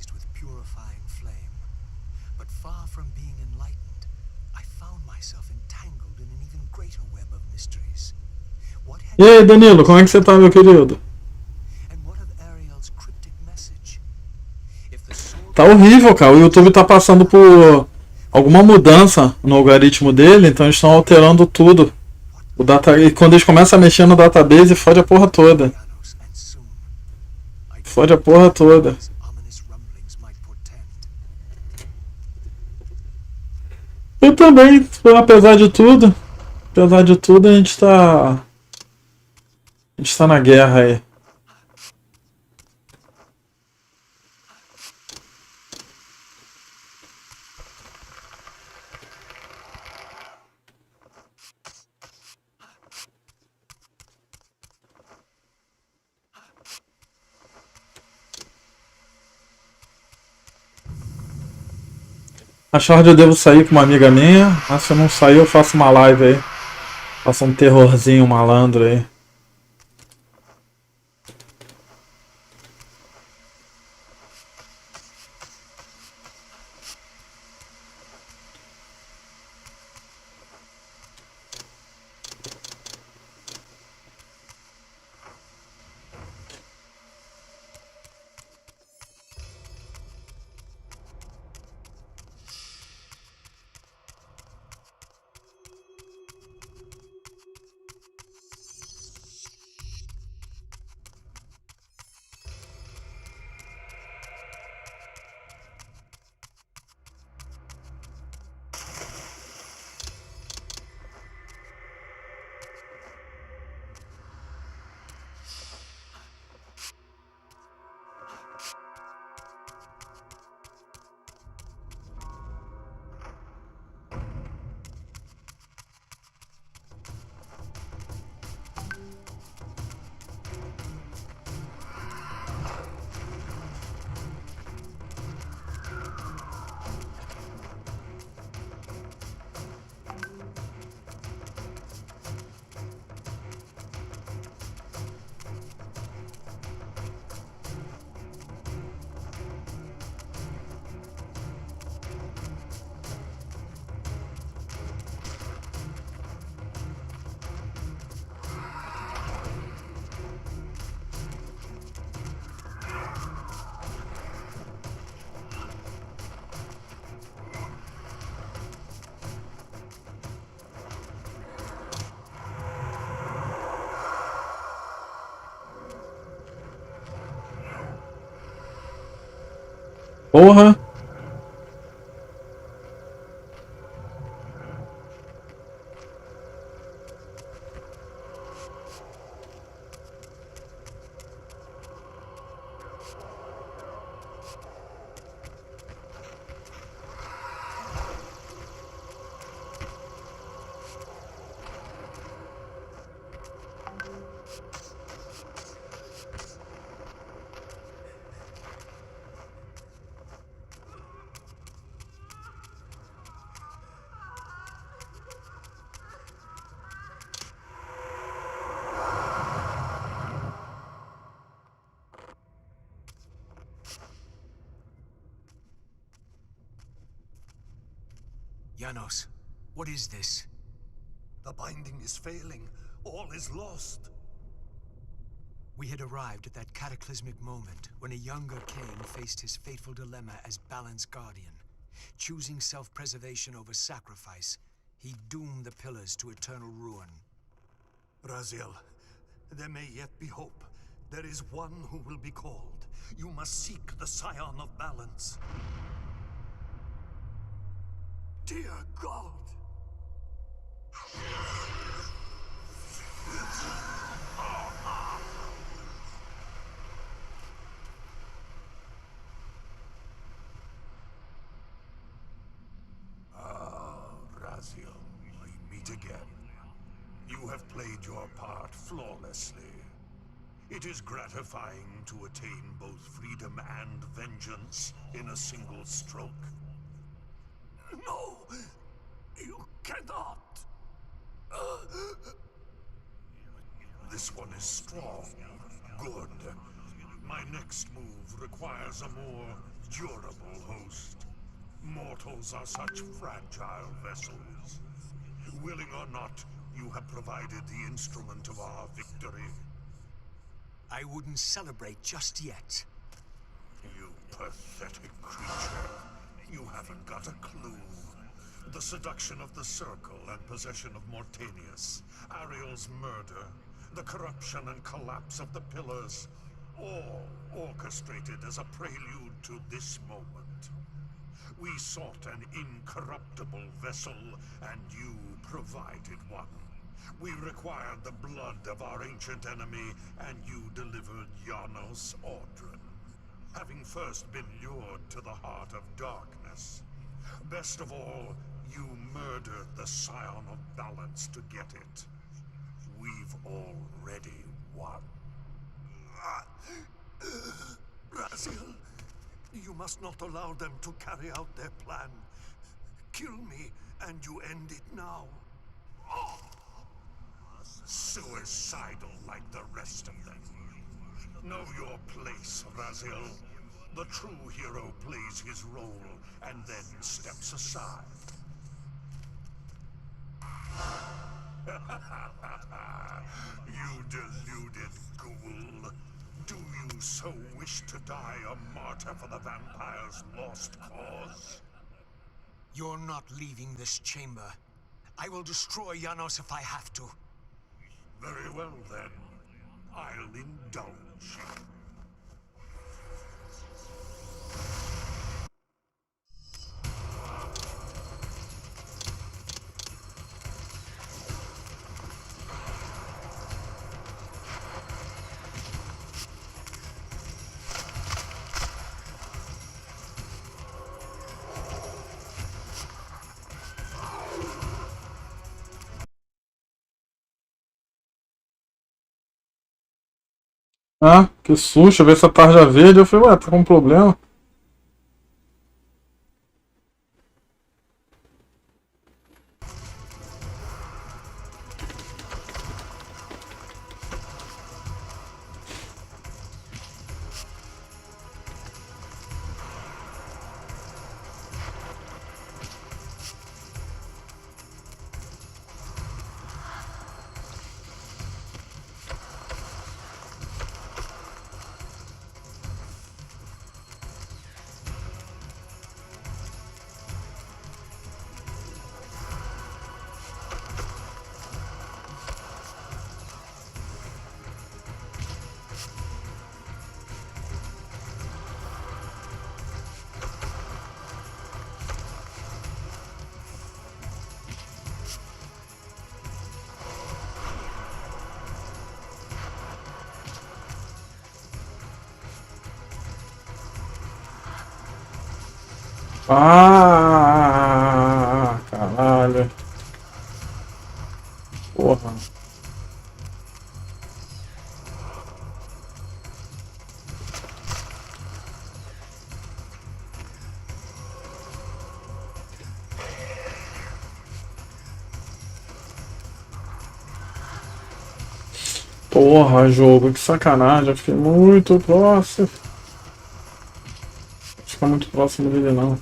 blazed with purifying flame. But far from being enlightened, I found myself entangled in an even greater web of mysteries. What had E aí, Danilo, como é que você tá, meu querido? and what of Ariel's cryptic message? If the sword Tá horrível, cara. O YouTube tá passando por alguma mudança no algoritmo dele, então eles estão alterando tudo. E quando eles começam a mexer no database, fode a porra toda. Janos, and soon I Fode a porra toda. as ominous rumblings might portend. Eu também, apesar de tudo, a gente tá. A gente tá na guerra aí. Mais tarde eu devo sair com uma amiga minha, mas se eu não sair eu faço uma live aí. Faço um terrorzinho malandro aí. Porra! Janos, what is this? The binding is failing. All is lost. We had arrived at that cataclysmic moment when a younger Kain faced his fateful dilemma as Balan's guardian. Choosing self-preservation over sacrifice, he doomed the pillars to eternal ruin. Raziel, there may yet be hope. There is one who will be called. You must seek the Scion of Balance. Dear God! Raziel, we meet again. You have played your part flawlessly. It is gratifying to attain both freedom and vengeance in a single stroke. No! You cannot! This one is strong. Good. My next move requires a more durable host. Mortals are such fragile vessels. Willing or not, you have provided the instrument of our victory. I wouldn't celebrate just yet. You pathetic creature. You haven't got a clue. The seduction of the Circle and possession of Mortanius, Ariel's murder, the corruption and collapse of the Pillars, all orchestrated as a prelude to this moment. We sought an incorruptible vessel, and you provided one. We required the blood of our ancient enemy, and you delivered Janos Audron. Having first been lured to the heart of darkness. Best of all, you murdered the Scion of Balance to get it. We've already won. Brazil, you must not allow them to carry out their plan. Kill me, and you end it now. Suicidal like the rest of them. Know your place, Brazil. The true hero plays his role and then steps aside. You deluded ghoul. Do you so wish to die a martyr for the vampire's lost cause? You're not leaving this chamber. I will destroy Janos if I have to. Very well, then. I'll indulge you. Ah, que susto, eu vi essa tarja verde, eu falei, ué, tá com um problema? Ah, caralho. Porra. Porra, jogo, que sacanagem. Eu fiquei muito próximo. Não fica muito próximo dele, não.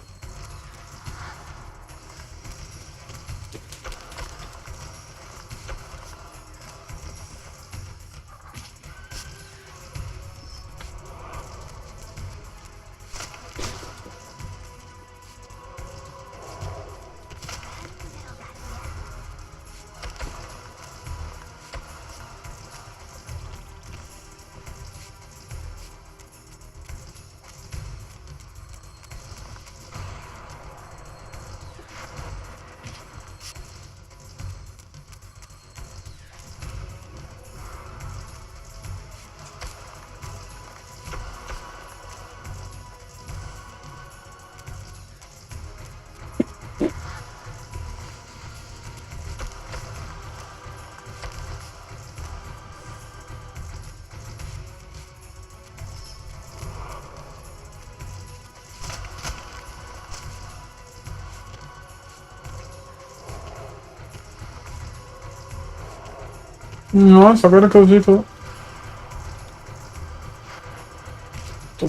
Nossa, agora que eu vi, tô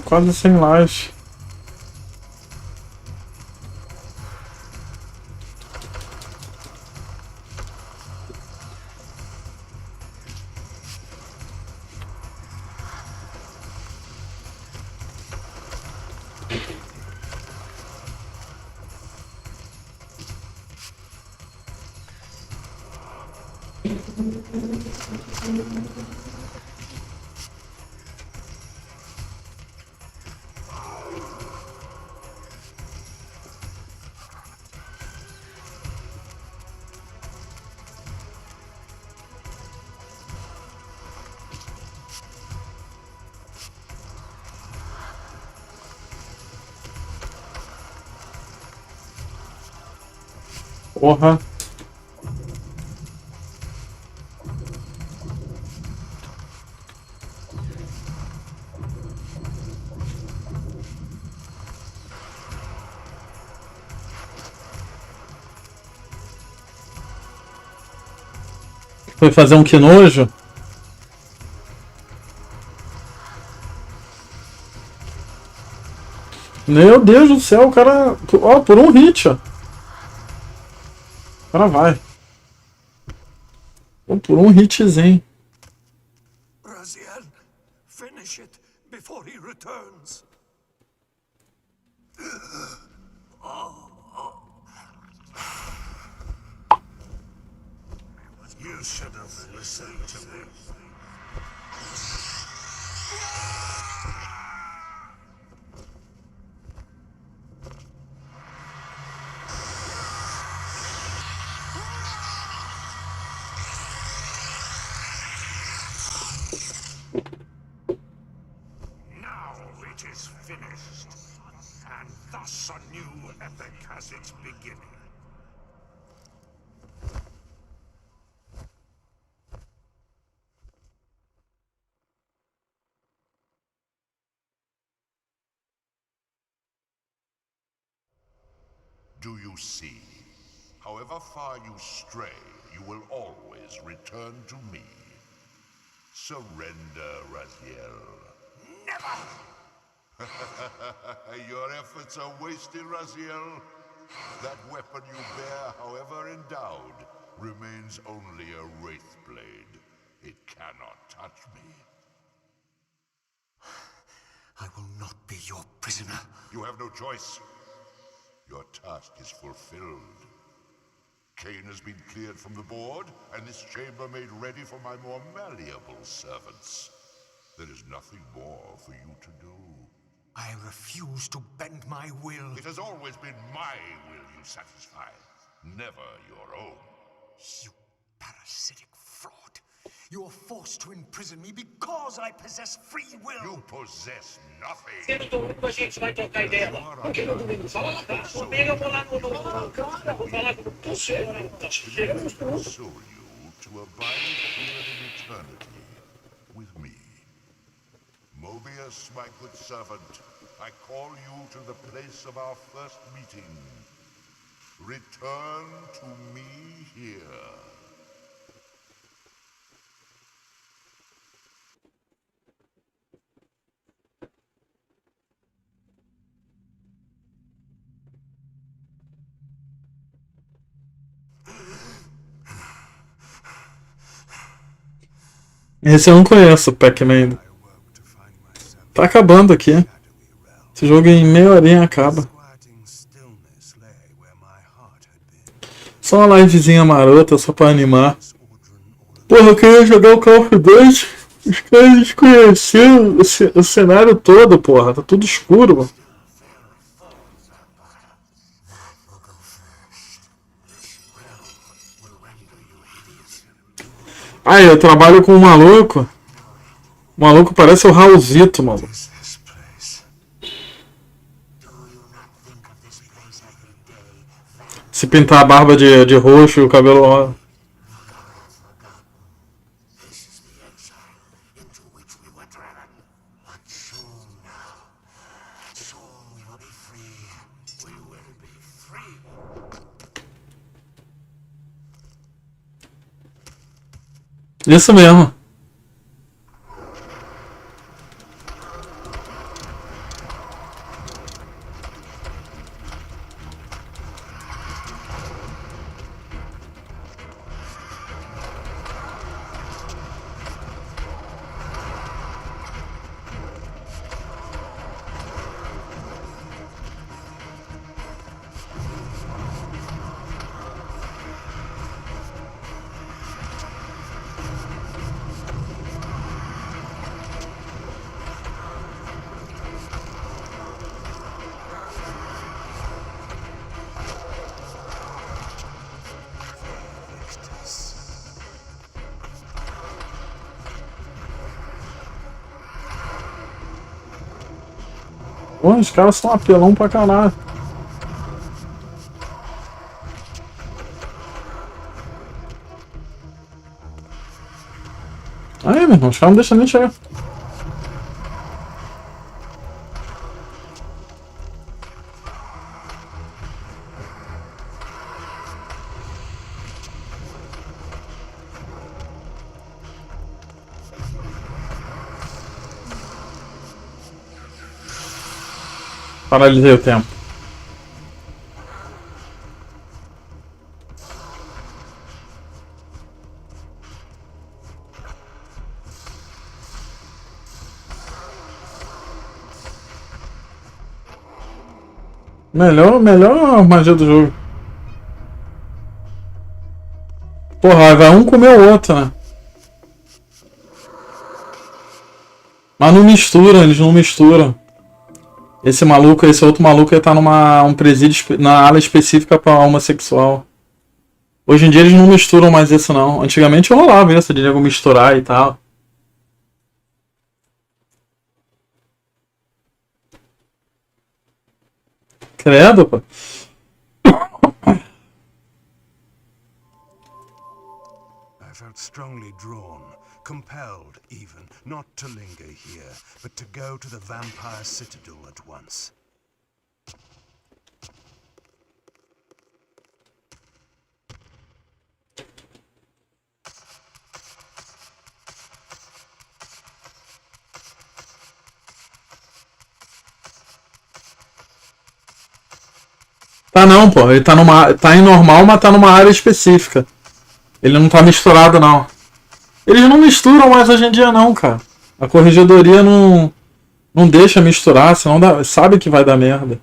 quase sem life. Porra. Foi fazer um que nojo? Meu Deus do céu, o cara... Ó, por um hit, ó. O cara vai. Pô, por um hitzinho. Raziel, finish it before he returns. You should have listened to me. Now it is finished, and thus a new epic has its beginning. Do you see? However far you stray, you will always return to me. Surrender, Raziel. Never! Your efforts are wasted, Raziel. That weapon you bear, however endowed, remains only a wraith blade. It cannot touch me. I will not be your prisoner. You have no choice. Your task is fulfilled. Kain has been cleared from the board, and this chamber made ready for my more malleable servants. There is nothing more for you to do. I refuse to bend my will. It has always been my will you satisfy, never your own. You parasitic fraud. You are forced to imprison me because I possess free will. You possess nothing. Se no domingo a gente vai trocar ideia lá. Porque no domingo fala lá, cara. Comigo eu vou lá no cara, vou falar com você. Pursue you to abide here in eternity with me. Mobius, my good servant, I call you to the place of our first meeting. Return to me here. Esse eu não conheço, o Pac-Man. Tá acabando aqui. Esse jogo em meia horinha acaba. Só uma livezinha marota, só pra animar. Porra, eu queria jogar o Call of Duty. Os caras desconheceram o cenário todo, porra. Tá tudo escuro, mano. Aí, eu trabalho com um maluco. O maluco parece o Raulzito, mano. Se pintar a barba de roxo e o cabelo rosa. Isso mesmo. Pô, os caras são apelão pra caralho. Aí, meu irmão, os caras não deixam nem chegar. Paralisei o tempo. Melhor magia do jogo. Porra, vai um comer o outro, né? Mas não mistura, eles não misturam. Esse maluco, esse outro maluco, ele tá num presídio, na ala específica pra homossexual. Hoje em dia eles não misturam mais isso, não. Antigamente rolava isso, de nego misturar e tal. Credo, pô. I felt strongly drawn, compelled even, not to linger here, but to go to the vampire citadel at once. Tá não, pô. Ele tá em normal, mas tá numa área específica. Ele não tá misturado, não. Eles não misturam mais hoje em dia, não, cara. A corregedoria não deixa misturar, senão sabe que vai dar merda.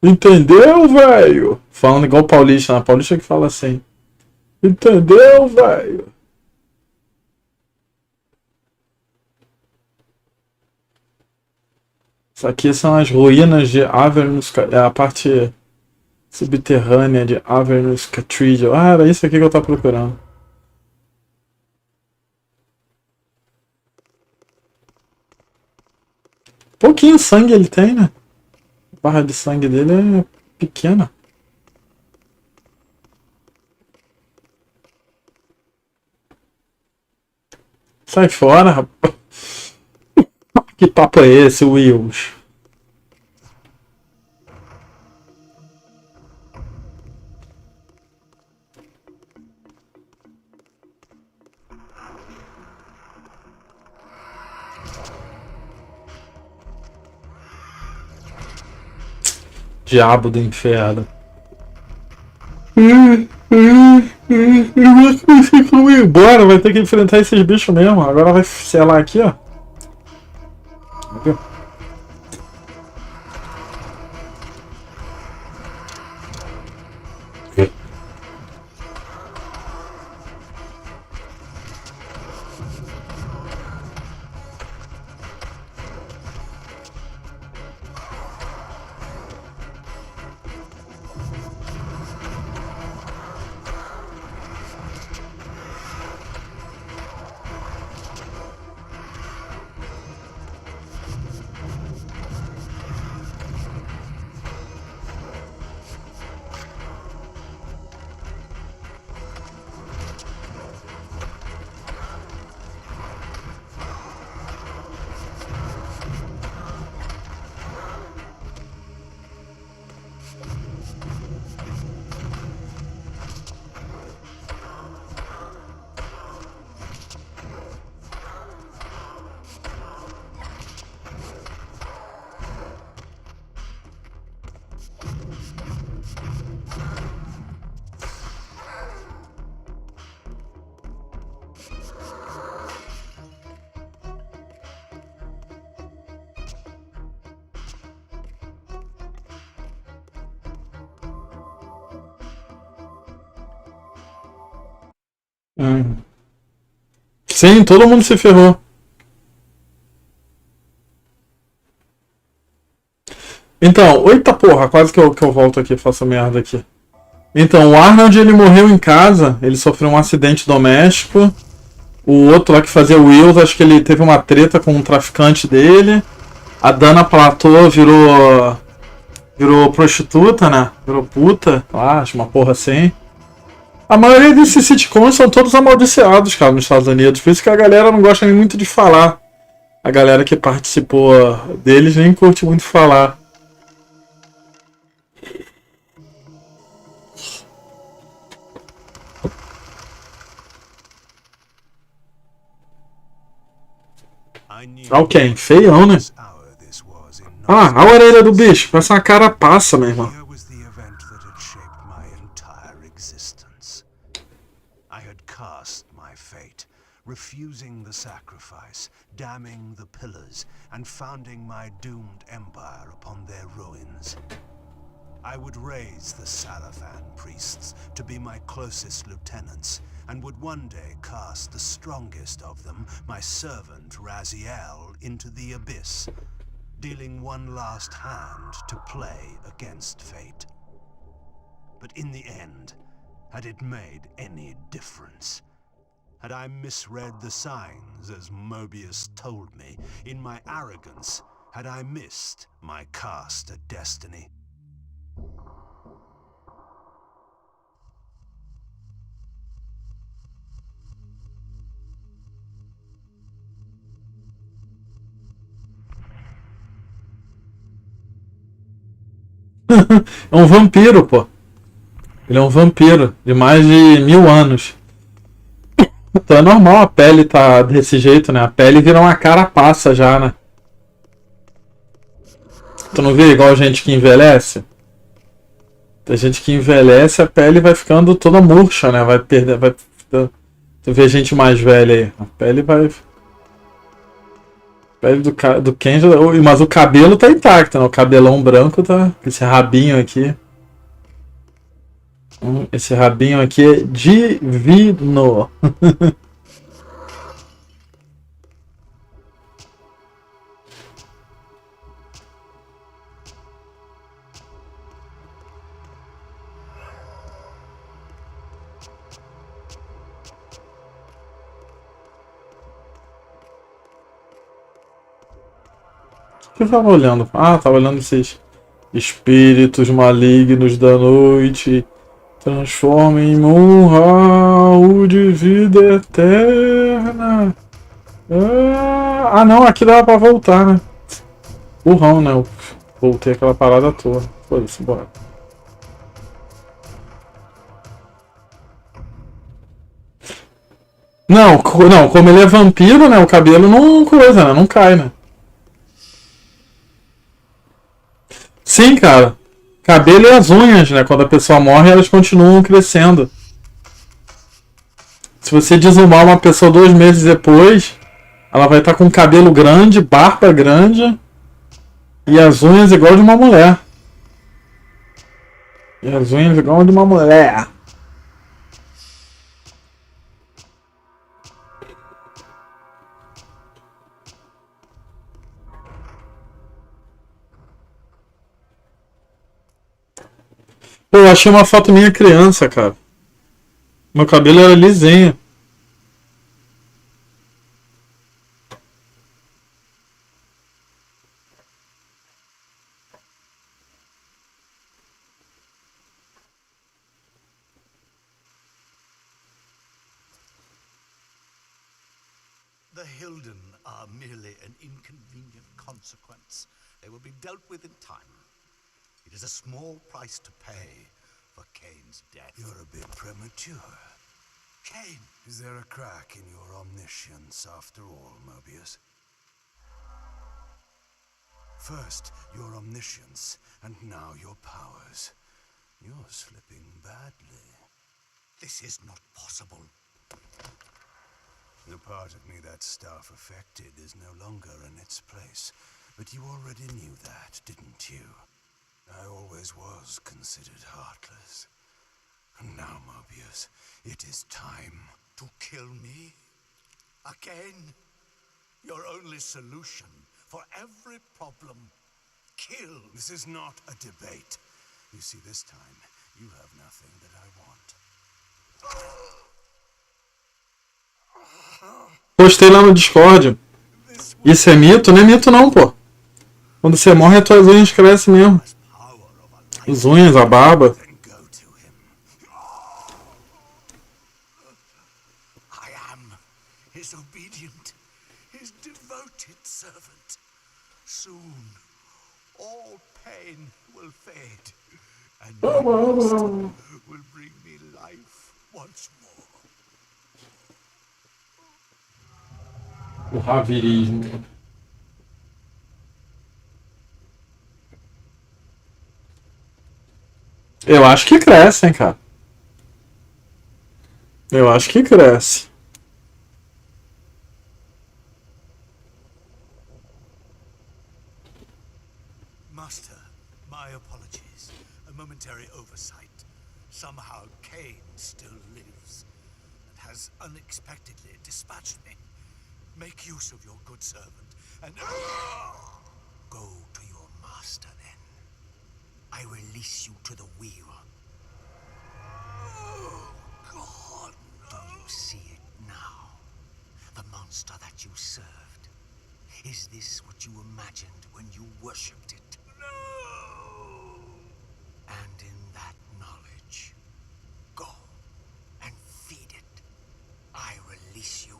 Entendeu, velho? Falando igual paulista, né? Paulista que fala assim. Entendeu, velho? Isso aqui são as ruínas de Avernus, é a parte subterrânea de Avernus Cathedral. Ah, era isso aqui que eu tava procurando. Pouquinho sangue ele tem, né? A barra de sangue dele é pequena. Sai fora, rapaz. Que papo é esse, Wills? Diabo do inferno. Não consigo como ir embora, vai ter que enfrentar esses bichos mesmo. Agora vai selar aqui, ó. Sim, todo mundo se ferrou. Então, eita porra, quase que eu volto aqui, faço merda aqui. Então, o Arnold ele morreu em casa, ele sofreu um acidente doméstico O outro lá que fazia o Wills, acho que ele teve uma treta com um traficante dele. A Dana Platô virou prostituta, né? Virou puta, acho uma porra assim. A maioria desses sitcoms são todos amaldiçoados, cara, nos Estados Unidos. Por isso que a galera não gosta nem muito de falar. A galera que participou deles nem curte muito falar. Ok, feião, né? Ah, a orelha do bicho, parece uma carapaça, meu irmão. Refusing the sacrifice, damning the pillars, and founding my doomed empire upon their ruins. I would raise the Salafan priests to be my closest lieutenants, and would one day cast the strongest of them, my servant Raziel, into the abyss, dealing one last hand to play against fate. But in the end, had it made any difference? Had I misread the signs, as Mobius told me, in my arrogance, had I missed my cast at destiny? É um vampiro, pô. Ele é um vampiro de mais de 1000 anos. Então é normal a pele tá desse jeito, né? A pele vira uma carapaça já, né? Tu não vê igual gente que envelhece? Tem gente que envelhece, a pele vai ficando toda murcha, né? Vai perder. Tu vê gente mais velha aí. A pele vai. A pele do Kenji. Mas o cabelo tá intacto, né? O cabelão branco tá. Esse rabinho aqui. Esse rabinho aqui é divino. O que eu tava olhando? Ah, tava olhando esses espíritos malignos da noite. Transformem em um raul de vida eterna. Ah, não, aqui dava pra voltar, né? Burrão, né? Eu voltei aquela parada toda. Foda-se, bora. Não, como ele é vampiro, né? O cabelo não coisa, né? Não cai, né? Sim, cara. Cabelo e as unhas, né? Quando a pessoa morre, elas continuam crescendo. Se você desumar uma pessoa 2 meses depois, ela vai estar com cabelo grande, barba grande e as unhas igual de uma mulher. E as unhas igual de uma mulher. Pô, eu achei uma foto minha criança, cara. Meu cabelo era lisinho. The Hilden are merely an inconvenient consequence. They will be dealt with in time. It is a small price to pay for Kain's death. You're a bit premature. Kain! Is there a crack in your omniscience after all, Mobius? First, your omniscience, and now your powers. You're slipping badly. This is not possible. The part of me that staff affected is no longer in its place. But you already knew that, didn't you? I always was considered heartless. And now, Mobius, it is time. To kill me? Again? Your only solution for every problem. Kill. This is not a debate. You see, this time, you have nothing that I want. Postei lá no Discord. Isso é mito? Não é mito não, pô. Quando você morre, as tuas unhas crescem mesmo. As unhas, a barba. Then go to him. I am his obedient, his devoted servant. Soon, all pain will fade, and my master will bring me life once more. O ravirismo. Eu acho que cresce, hein, cara. Eu acho que cresce. Master, my apologies. A momentary oversight. Somehow Kain still lives and has unexpectedly dispatched me. Make use of your good servant and Go to your master then. I release you to the wheel. God, Do you see it now? The monster that you served. Is this what you imagined when you worshipped it? no! And in that knowledge, go and feed it. I release you.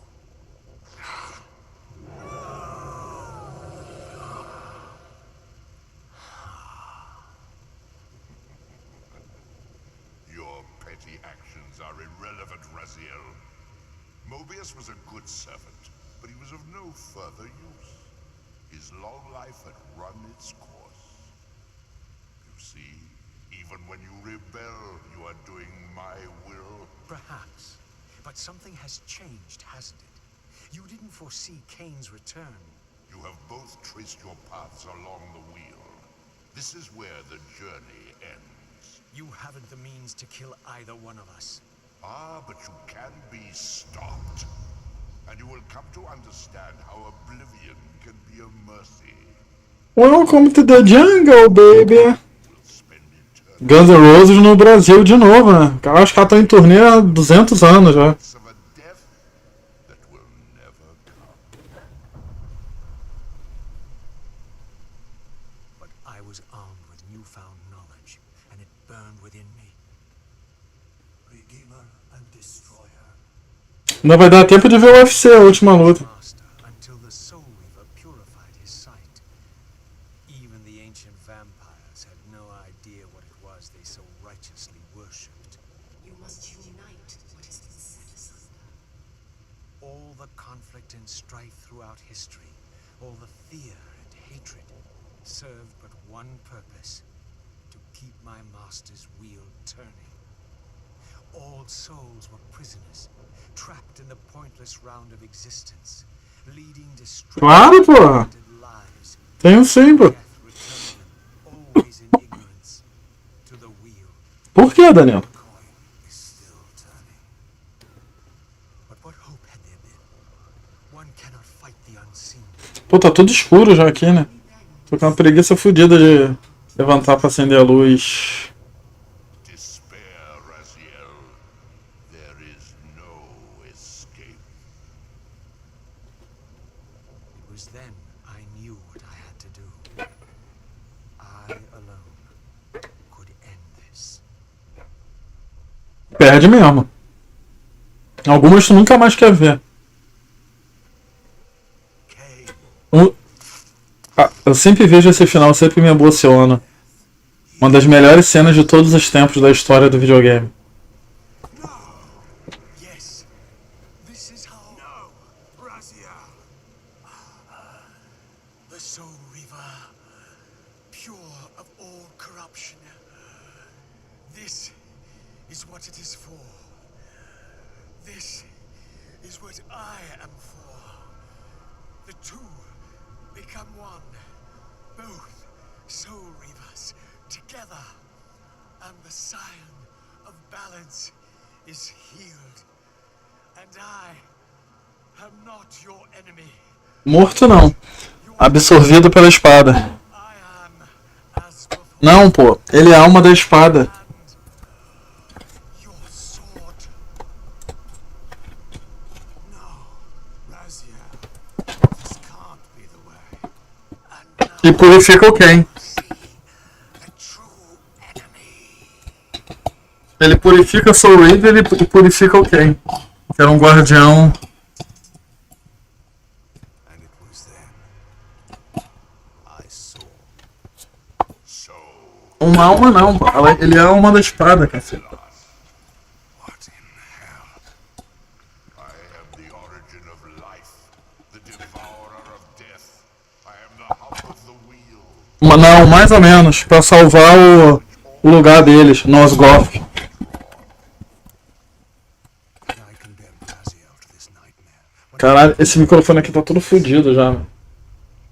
Your petty actions are irrelevant, Raziel. Mobius was a good servant, but he was of no further use. His long life had run its course. You see, even when you rebel, you are doing my will. Perhaps. But something has changed, hasn't it? You didn't foresee Kain's return. You have both traced your paths along the wheel. This is where the journey ends. You haven't the means to kill either one of us. Ah, but you can be stopped. And you will come to understand how oblivion can be a mercy. Welcome to the jungle, baby. We'll spend eternity Guns N' Roses no Brasil de novo, né? Eu acho que ela tá em turnê há 200 anos já. of a death that will never come. But I was armed with newfound knowledge, and it burned within me. Redeemer and Destroyer. Ainda vai dar tempo de ver o UFC, a última luta. Master, until the Soul Reaver purified his sight. Even the ancient vampires had no idea what it was they so righteously worshipped. You must unite what has been set asunder. All the conflict and strife throughout history, all the fear and hatred, served but one purpose: to keep my master's wheel turning. All souls were prisoners, trapped in the pointless round of existence, leading Claro, porra. destructive lives, Tenho sim, pô. death returning them, always in ignorance, to the wheel. Por que, Daniel? The coin is still turning. But what hope had there been? One cannot fight the unseen. Pô, tá tudo escuro já aqui, né? Tô com uma preguiça fodida de levantar pra acender a luz. Despair, Raziel. There is no escape. It was then I knew what I had to do. I alone could end this. Perde mesmo. Algumas tu nunca mais quer ver. Eu sempre vejo esse final, sempre me emociona. Uma das melhores cenas de todos os tempos da história do videogame. Yes, this is how. No, Raziel. The Soul Reaver, pure of all corruption. This is what it is for. This is what I am for. The two become one. Both Soul Reavers together. And the Scion of Balance is healed. And I am not your enemy. Morto não. Absorvido pela espada. I am as before. Não, pô. Ele é a alma da espada. Your sword. No. E purifica o Kain. Ele purifica Soul Reaver e purifica o Kain, que era um guardião. Uma alma não, pô. Ele é a alma da espada, caceta. Não, mais ou menos, pra salvar o lugar deles, no Osgoth. Caralho, esse microfone aqui tá todo fodido já.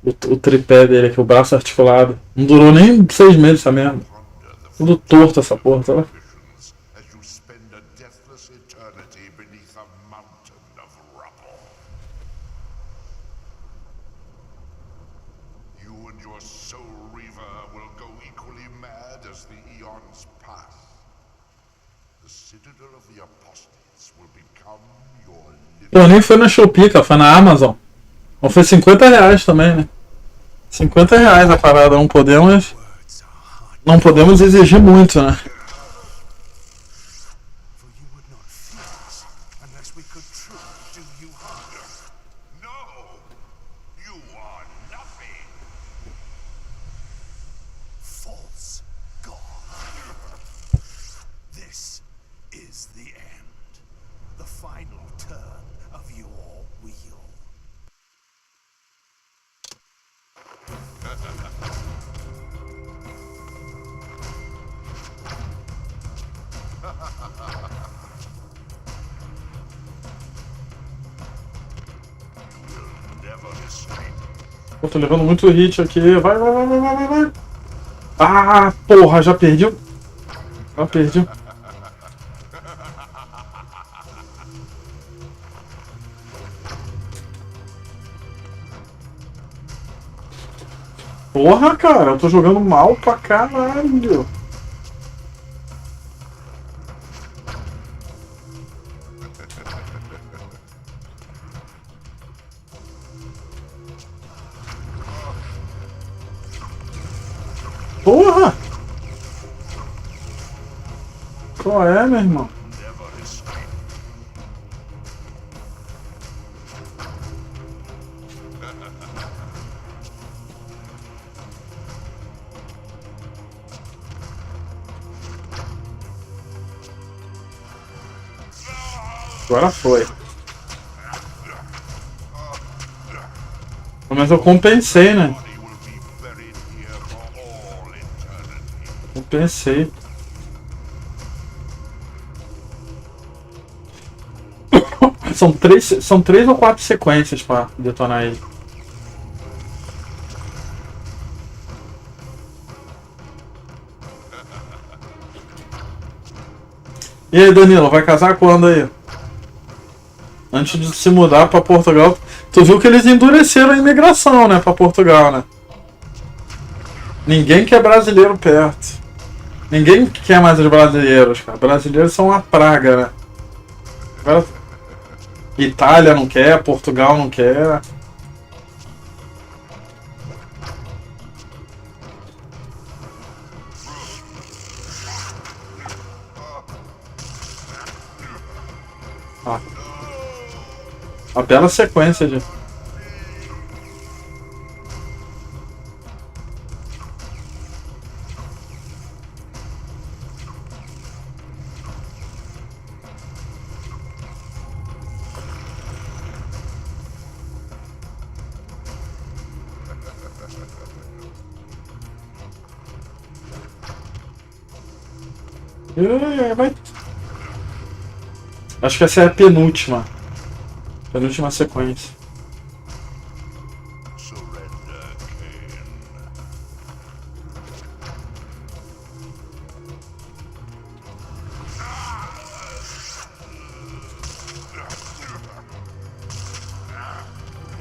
O tripé dele aqui, o braço articulado. Não durou nem 6 meses essa merda. Tudo torto essa porra, tá? Pô, nem foi na Shopee, cara, foi na Amazon. Ou foi R$50 também, né? R$50 a parada, não podemos exigir muito, né? Pô, tô levando muito hit aqui. Vai. Ah, porra, já perdi. Já perdi. Porra, cara, eu tô jogando mal pra caralho. Porra! Qual é, meu irmão? Agora foi. Mas eu compensei, né? Compensei. São três ou 4 sequências pra detonar ele. E aí, Danilo, vai casar quando aí? Antes de se mudar pra Portugal. Tu viu que eles endureceram a imigração, né, pra Portugal, né? Ninguém quer brasileiro perto. Ninguém quer mais os brasileiros, cara. Brasileiros são uma praga, né? Agora, Itália não quer, Portugal não quer. Ah. Uma bela sequência de... Vai. Acho que essa é a penúltima. Penúltima sequência.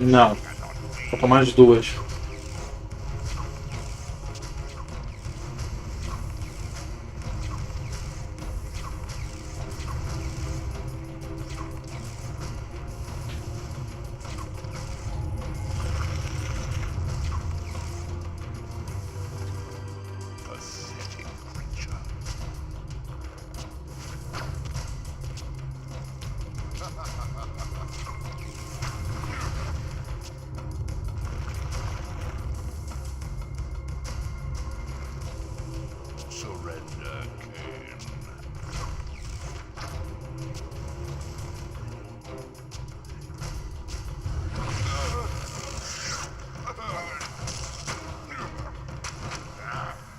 Não. Faltam mais duas.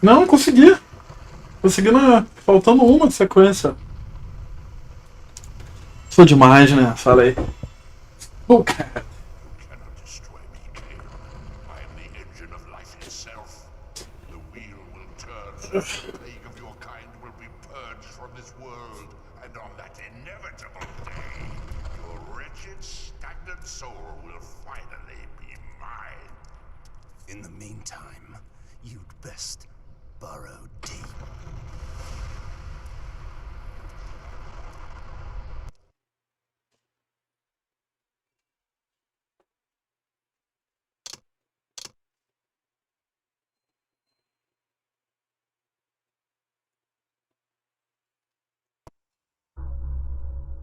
Não, consegui. Consegui faltando uma sequência. Sou demais, né? Falei. Oh, cara. Cannot destroy me, Kain. I am the engine of life itself. The wheel will turn. The plague of your kind will be purged from this world. And on that inevitable day, your wretched, stagnant soul will finally be mine. In the meantime, you'd best burrow deep.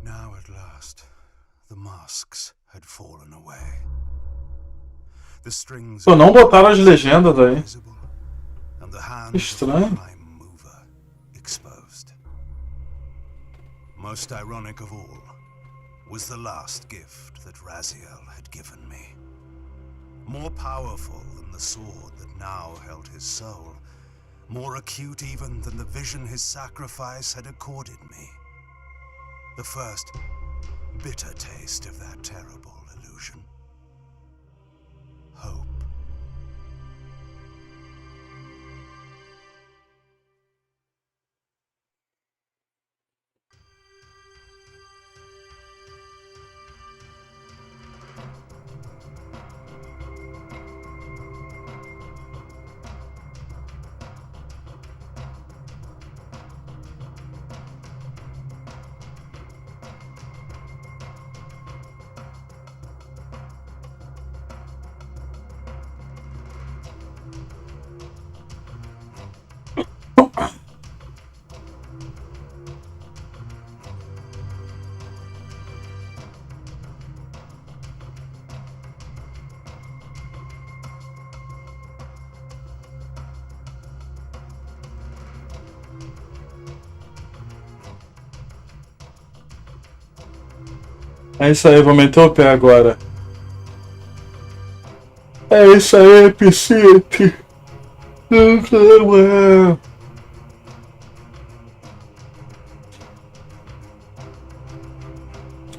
Now at last, the masks had fallen away. The strings Pô, não botaram as legendas aí. visible, and the hands Estranho. of the prime mover exposed. Most ironic of all was the last gift that Raziel had given me. More powerful than the sword that now held his soul, more acute even than the vision his sacrifice had accorded me. The first bitter taste of that terrible illusion. Hope. É isso aí, vou meter o pé agora. É isso aí, Piscite.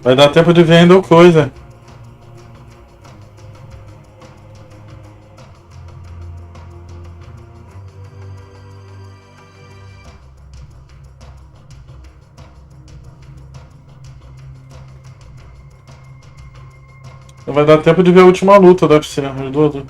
Vai dar tempo de ver ainda coisa. Vai dar tempo de ver a última luta, deve ser. Os dois.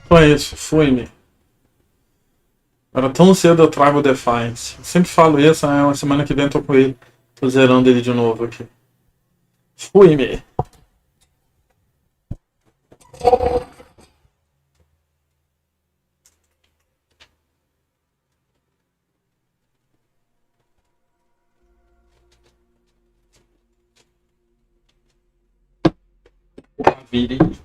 Então é isso, fui-me. Era tão cedo eu trago o Defiance. Eu sempre falo isso, né? Uma semana que vem eu tô com ele. Tô zerando ele de novo aqui. Fui-me. Virei.